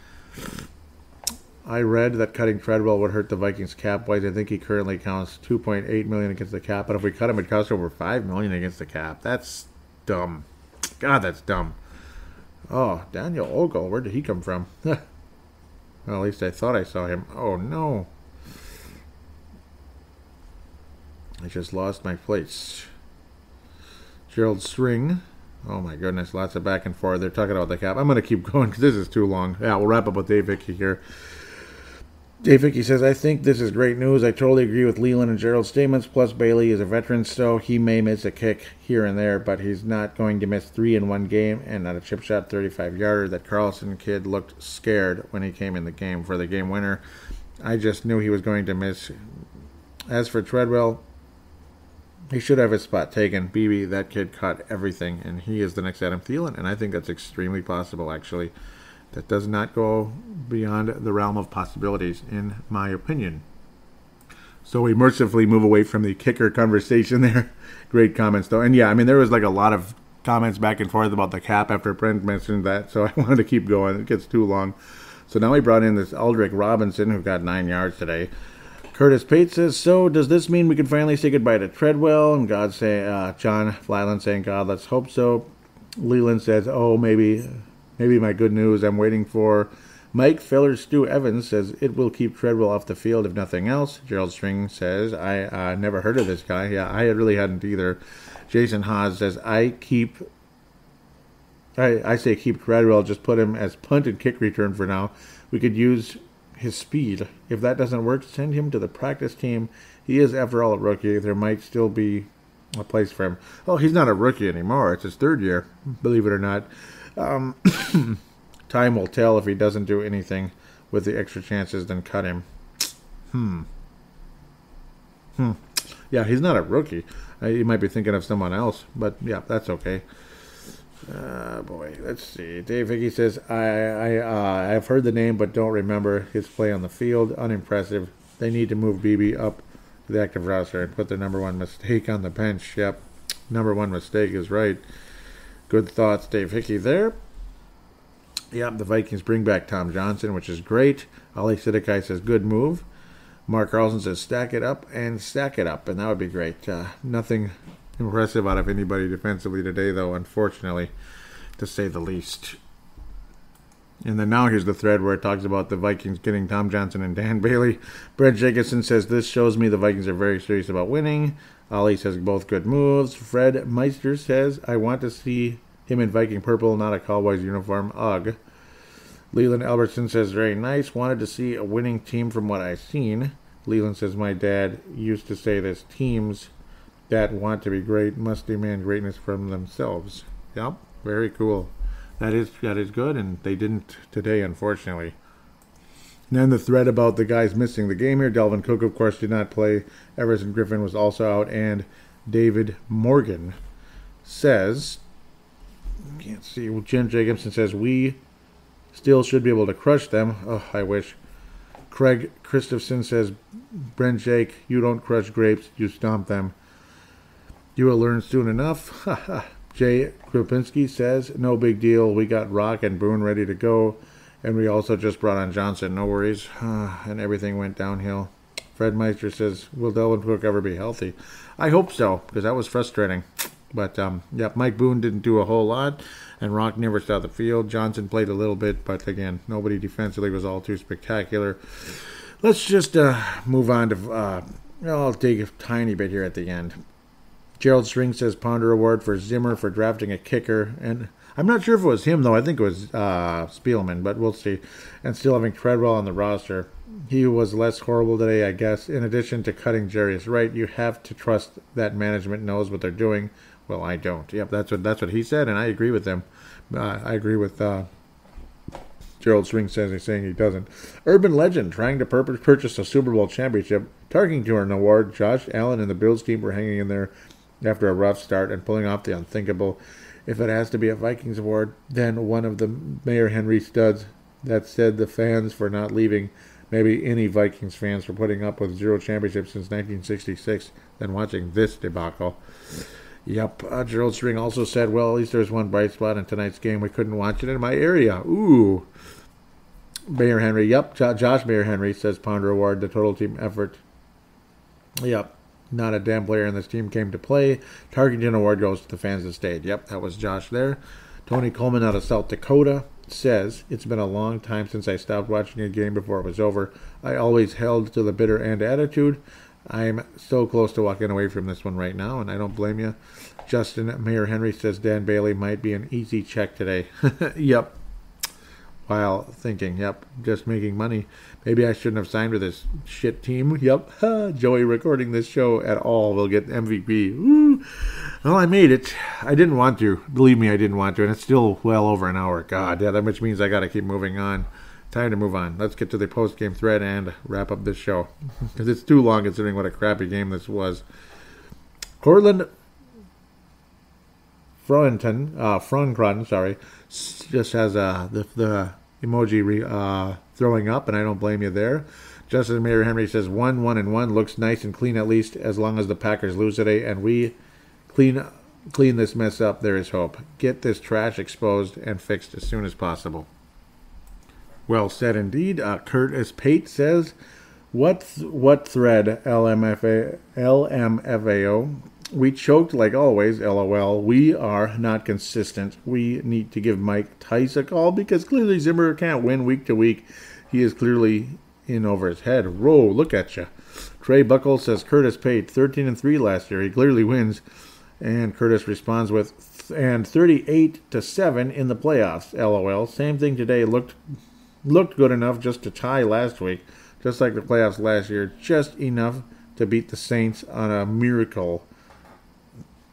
I read that cutting Treadwell would hurt the Vikings cap-wise. I think he currently counts $2.8 million against the cap, but if we cut him, it costs over $5 million against the cap. That's dumb. God, that's dumb. Oh, Daniel Ogle, where did he come from? Well, at least I thought I saw him. Oh, no. I just lost my place. Gerald String. Oh, my goodness. Lots of back and forth. They're talking about the cap. I'm going to keep going because this is too long. Yeah, we'll wrap up with Dave Hickey here. Dave Hickey says, I think this is great news. I totally agree with Leland and Gerald's statements. Plus, Bailey is a veteran, so he may miss a kick here and there, but he's not going to miss 3 in one game and not a chip shot 35-yarder. That Carlson kid looked scared when he came in the game for the game winner. I just knew he was going to miss. As for Treadwell, he should have his spot taken. BB, that kid caught everything, and he is the next Adam Thielen, and I think that's extremely possible, actually. That does not go beyond the realm of possibilities, in my opinion. So we mercifully move away from the kicker conversation there. Great comments, though. And yeah, I mean, there was like a lot of comments back and forth about the cap after Brent mentioned that, so I wanted to keep going. It gets too long. So now we brought in this Aldrick Robinson, who got 9 yards today. Curtis Pate says, so does this mean we can finally say goodbye to Treadwell? And John Flatland saying, God, let's hope so. Leland says, oh, maybe my good news I'm waiting for. Mike Feller Stu Evans says it will keep Treadwell off the field if nothing else. Gerald String says I never heard of this guy. Yeah, I really hadn't either. Jason Haas says I say keep Treadwell. Just put him as punt and kick return for now. We could use his speed. If that doesn't work, send him to the practice team. He is, after all, a rookie. There might still be a place for him. Oh, he's not a rookie anymore. It's his 3rd year, believe it or not. Time will tell if he doesn't do anything with the extra chances, then cut him. Yeah, he's not a rookie. You might be thinking of someone else, but yeah, that's okay. Boy, let's see. Dave Hickey says, I've heard the name but don't remember his play on the field. Unimpressive. They need to move BB up to the active roster and put the number 1 mistake on the bench. Yep, number 1 mistake is right. Good thoughts, Dave Hickey there. Yeah, the Vikings bring back Tom Johnson, which is great. Ali Sidikai says, good move. Mark Carlson says, stack it up, and that would be great. Nothing impressive out of anybody defensively today, though, unfortunately, to say the least. And then now here's the thread where it talks about the Vikings getting Tom Johnson and Dan Bailey. Brent Jacobson says, this shows me the Vikings are very serious about winning. Ali says, both good moves. Fred Meister says, I want to see him in Viking purple, not a Cowboys uniform. Ugh. Leland Albertson says, very nice. Wanted to see a winning team from what I've seen. Leland says, my dad used to say this, teams that want to be great must demand greatness from themselves. Yep, very cool. That is good, and they didn't today, unfortunately. And then the thread about the guys missing the game here. Delvin Cook, of course, did not play. Everson Griffin was also out. And David Morgan says, can't see, Jim Jacobson says, we still should be able to crush them. Oh, I wish. Craig Christopherson says, Brent Jake, you don't crush grapes, you stomp them. You will learn soon enough. Jay Krupinski says, no big deal. We got Rock and Boone ready to go. And we also just brought on Johnson. No worries. And everything went downhill. Fred Meister says, will Delvin Cook ever be healthy? I hope so, because that was frustrating. But, yeah, Mike Boone didn't do a whole lot. And Rock never saw the field. Johnson played a little bit, but, again, nobody defensively was all too spectacular. Let's just move on to, I'll take a tiny bit here at the end. Gerald String says Ponder Award for Zimmer for drafting a kicker. And I'm not sure if it was him, though. I think it was Spielman, but we'll see. And still having Treadwell on the roster. He was less horrible today, I guess. In addition to cutting Jarius Wright, you have to trust that management knows what they're doing. Well, I don't. Yep, that's what he said, and I agree with them. I agree with Gerald String says he's saying he doesn't. Urban Legend trying to purchase a Super Bowl championship. Targeting to an award. Josh Allen and the Bills team were hanging in there after a rough start and pulling off the unthinkable. If it has to be a Vikings award, then one of the Mayor Henry studs That said, the fans for not leaving, maybe any Vikings fans for putting up with 0 championships since 1966, than watching this debacle. Yep, Gerald String also said, well, at least there's one bright spot in tonight's game. We couldn't watch it in my area. Ooh. Mayor Henry, yep, Josh Mayor Henry says Ponder Award, the total team effort. Yep, not a damn player in this team came to play. Tarkington Award goes to the fans that stayed. Yep, that was Josh there. Tony Coleman out of South Dakota says, it's been a long time since I stopped watching a game before it was over. I always held to the bitter end attitude. I'm so close to walking away from this one right now, and I don't blame you. Justin Mayor Henry says Dan Bailey might be an easy check today. Yep. While thinking, yep, just making money. Maybe I shouldn't have signed with this shit team. Yep. Joey recording this show at all will get MVP. Woo. Well, I made it. I didn't want to. Believe me, I didn't want to. And it's still well over an hour. God, yeah, that much means I got to keep moving on. Time to move on. Let's get to the post-game thread and wrap up this show. Because it's too long considering what a crappy game this was. Cortland Francron, just has the emoji throwing up, and I don't blame you there. Justice Mayor Henry says 1-1-1 looks nice and clean, at least as long as the Packers lose today, and we clean this mess up. There is hope. Get this trash exposed and fixed as soon as possible. Well said indeed. Curtis Pate says, what thread, LMFAO? We choked like always, LOL. We are not consistent. We need to give Mike Tice a call because clearly Zimmer can't win week to week. He is clearly in over his head. Whoa, look at you. Trey Buckle says Curtis Pate, 13-3 last year. He clearly wins. And Curtis responds with, and 38-7 in the playoffs, LOL. Same thing today. Looked good enough just to tie last week. Just like the playoffs last year. Just enough to beat the Saints on a miracle.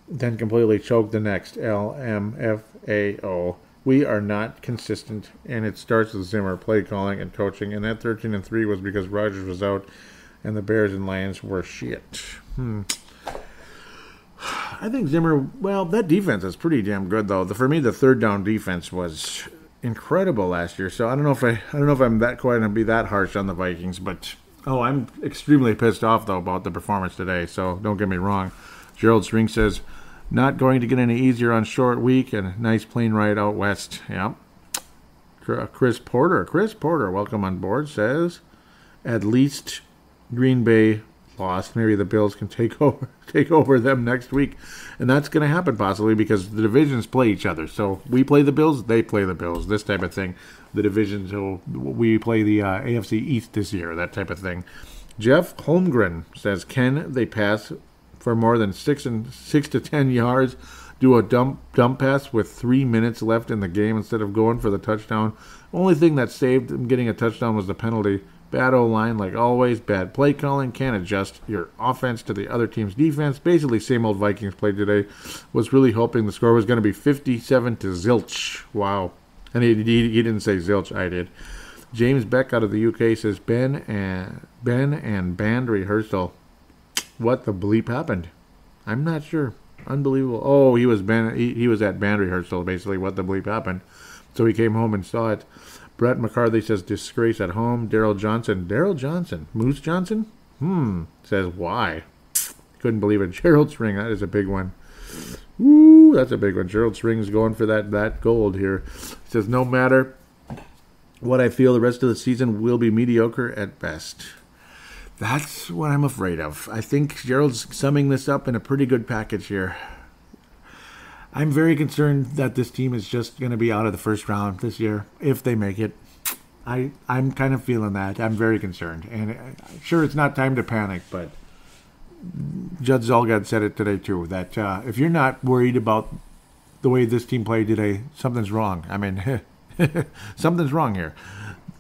Then completely choke the next. LMFAO. We are not consistent, and it starts with Zimmer play calling and coaching. And that 13-3 was because Rodgers was out, and the Bears and Lions were shit. I think Zimmer. Well, that defense is pretty damn good, though. For me, the third down defense was incredible last year. So I don't know if I'm that quite gonna be that harsh on the Vikings, but I'm extremely pissed off though about the performance today. So don't get me wrong. Gerald String says, not going to get any easier on short week and a nice plane ride out west. Yep. Chris Porter, welcome on board, says, at least Green Bay lost. Maybe the Bills can take over them next week. And that's going to happen possibly because the divisions play each other. So we play the Bills, they play the Bills, this type of thing. The divisions, so we play the AFC East this year, that type of thing. Jeff Holmgren says, can they pass for more than 6 to 10 yards, do a dump pass with 3 minutes left in the game instead of going for the touchdown? Only thing that saved them getting a touchdown was the penalty. Bad O-line, like always. Bad play calling. Can't adjust your offense to the other team's defense. Basically, same old Vikings play today. Was really hoping the score was going to be 57-0. Wow. And he didn't say zilch. I did. James Beck out of the UK says, Ben and band rehearsal. What the bleep happened? I'm not sure. Unbelievable. Oh, he was at band rehearsal, basically, what the bleep happened. So he came home and saw it. Brett McCarthy says, disgrace at home. Daryl Johnson. Moose Johnson? Says, why? Couldn't believe it. Gerald String, that is a big one. Ooh, that's a big one. Gerald String's going for that gold here. Says, no matter what I feel, the rest of the season will be mediocre at best. That's what I'm afraid of. I think Gerald's summing this up in a pretty good package here. I'm very concerned that this team is just going to be out of the first round this year, if they make it. I'm kind of feeling that. I'm very concerned. And sure, it's not time to panic, but Judd Zolgad said it today too, that if you're not worried about the way this team played today, something's wrong. I mean, something's wrong here.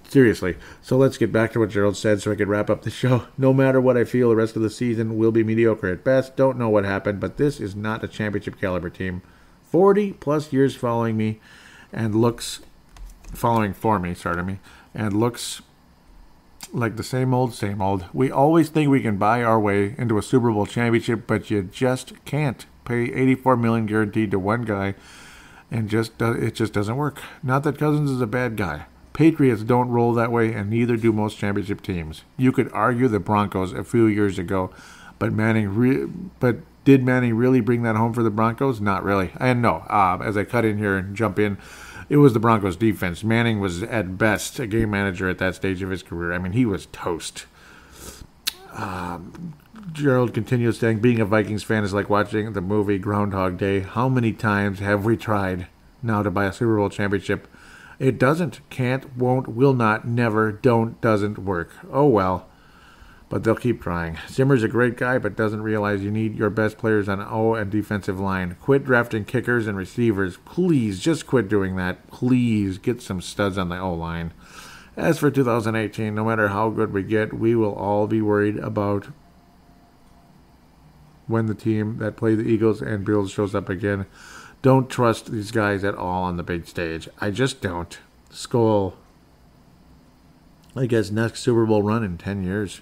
Seriously. So let's get back to what Gerald said so I could wrap up the show. No matter what I feel, the rest of the season will be mediocre at best. Don't know what happened, but this is not a championship caliber team. 40-plus years following me and looks like the same old. We always think we can buy our way into a Super Bowl championship, but you just can't. Pay $84 million guaranteed to one guy, and it just doesn't work. Not that Cousins is a bad guy, Patriots don't roll that way, and neither do most championship teams. You could argue the Broncos a few years ago, but did Manning really bring that home for the Broncos? Not really. And no, as I cut in here and jump in, it was the Broncos' defense. Manning was at best a game manager at that stage of his career. I mean, he was toast. Gerald continues saying, being a Vikings fan is like watching the movie Groundhog Day. How many times have we tried now to buy a Super Bowl championship? It doesn't, can't, won't, will not, never, don't, doesn't work. Oh well. But they'll keep trying. Zimmer's a great guy, but doesn't realize you need your best players on O and defensive line. Quit drafting kickers and receivers. Please, just quit doing that. Please, get some studs on the O-line. As for 2018, no matter how good we get, we will all be worried about when the team that played the Eagles and Bills shows up again. Don't trust these guys at all on the big stage. I just don't. Skull. I guess next Super Bowl run in 10 years.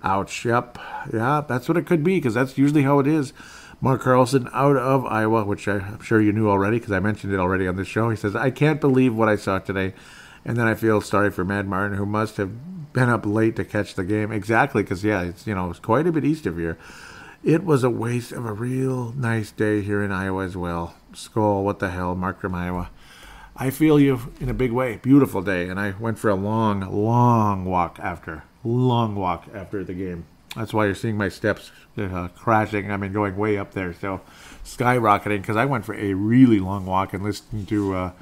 Ouch. Yep. Yeah, that's what it could be, because that's usually how it is. Mark Carlson out of Iowa, which I'm sure you knew already because I mentioned it already on this show. He says, I can't believe what I saw today. And then I feel sorry for Mad Martin, who must have been up late to catch the game. Exactly, because, yeah, it's quite a bit east of here. It was a waste of a real nice day here in Iowa as well. Skull, what the hell, Mark from Iowa. I feel you in a big way. Beautiful day. And I went for a long walk after the game. That's why you're seeing my steps crashing. I mean, going way up there. So skyrocketing, because I went for a really long walk and listened to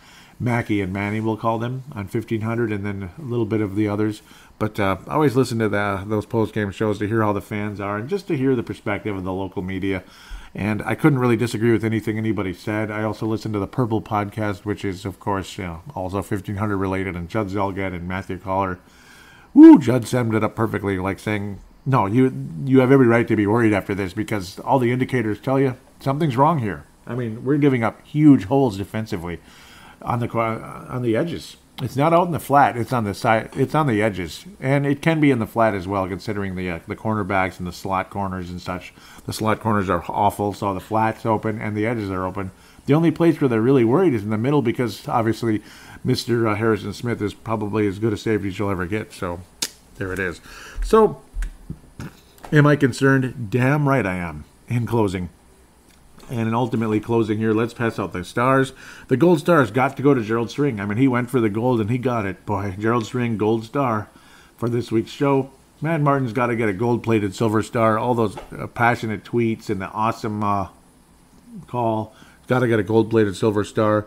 Mackie and Manny, we'll call them, on 1500, and then a little bit of the others. But I always listen to those post-game shows to hear how the fans are and just to hear the perspective of the local media. And I couldn't really disagree with anything anybody said. I also listened to the Purple podcast, which is, of course, also 1500 related, and Judd Zelgad and Matthew Collar. Woo, Judd summed it up perfectly, like saying, no, you have every right to be worried after this because all the indicators tell you something's wrong here. I mean, we're giving up huge holes defensively on the edges. It's not out in the flat. It's on the side. It's on the edges, and it can be in the flat as well, considering the cornerbacks and the slot corners and such. The slot corners are awful, so the flat's open and the edges are open. The only place where they're really worried is in the middle, because obviously Mr. Harrison Smith is probably as good a safety as you'll ever get. So there it is. So am I concerned? Damn right I am. In closing. And ultimately closing here, let's pass out the stars. The gold stars got to go to Gerald String. I mean, he went for the gold and he got it. Boy, Gerald String, gold star for this week's show. Mad Martin's got to get a gold-plated silver star. All those passionate tweets and the awesome call. Got to get a gold-plated silver star.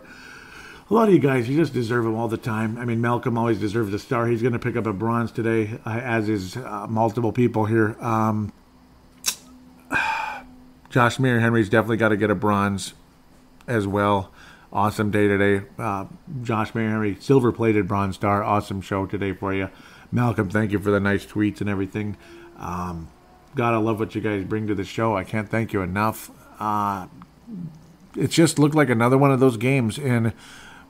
A lot of you guys, you just deserve them all the time. I mean, Malcolm always deserves a star. He's going to pick up a bronze today, as is multiple people here. Josh Meyer Henry's definitely got to get a bronze as well. Awesome day today. Josh Meyer Henry, silver-plated bronze star. Awesome show today for you. Malcolm, thank you for the nice tweets and everything. God, I love what you guys bring to the show. I can't thank you enough. It just looked like another one of those games. And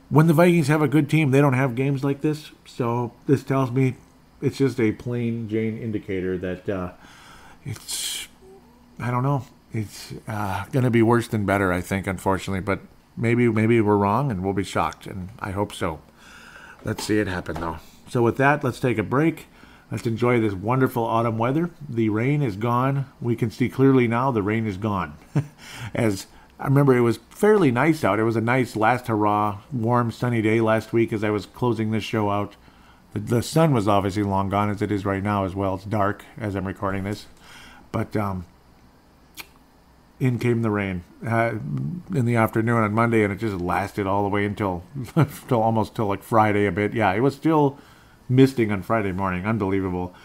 when the Vikings have a good team, they don't have games like this. So this tells me it's just a plain Jane indicator that it's, I don't know. It's going to be worse than better, I think, unfortunately. But maybe we're wrong, and we'll be shocked, and I hope so. Let's see it happen, though. So with that, let's take a break. Let's enjoy this wonderful autumn weather. The rain is gone. We can see clearly now the rain is gone. As I remember, it was fairly nice out. It was a nice last hurrah, warm, sunny day last week as I was closing this show out. The sun was obviously long gone, as it is right now as well. It's dark as I'm recording this. But in came the rain in the afternoon on Monday, and it just lasted all the way until almost till like Friday a bit. Yeah, it was still misting on Friday morning. Unbelievable.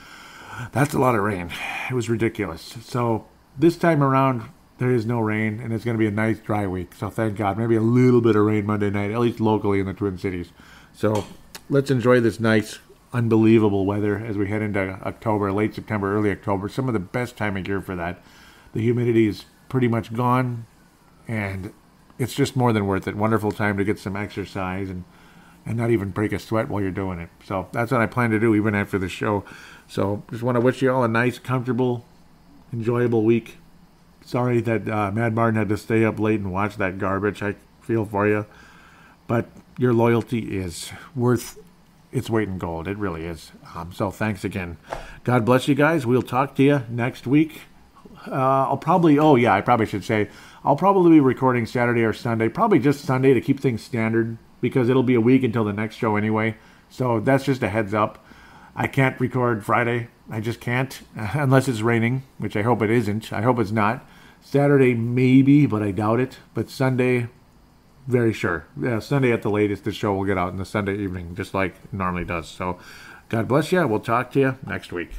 That's a lot of rain. It was ridiculous. So this time around, there is no rain, and it's going to be a nice dry week. So thank God. Maybe a little bit of rain Monday night, at least locally in the Twin Cities. So let's enjoy this nice, unbelievable weather as we head into October, late September, early October. Some of the best time of year for that. The humidity is pretty much gone, and it's just more than worth it. Wonderful time to get some exercise and not even break a sweat while you're doing it. So that's what I plan to do even after the show. So just want to wish you all a nice, comfortable, enjoyable week. Sorry that Mad Martin had to stay up late and watch that garbage. I feel for you. But your loyalty is worth it's weight in gold. It really is. So thanks again. God bless you guys. We'll talk to you next week. I probably should say, I'll probably be recording Saturday or Sunday, probably just Sunday to keep things standard, because it'll be a week until the next show anyway. So that's just a heads up. I can't record Friday. I just can't, unless it's raining, which I hope it isn't. I hope it's not. Saturday, maybe, but I doubt it. But Sunday, very sure. Yeah, Sunday at the latest, the show will get out in the Sunday evening, just like it normally does. So God bless you. We'll talk to you next week.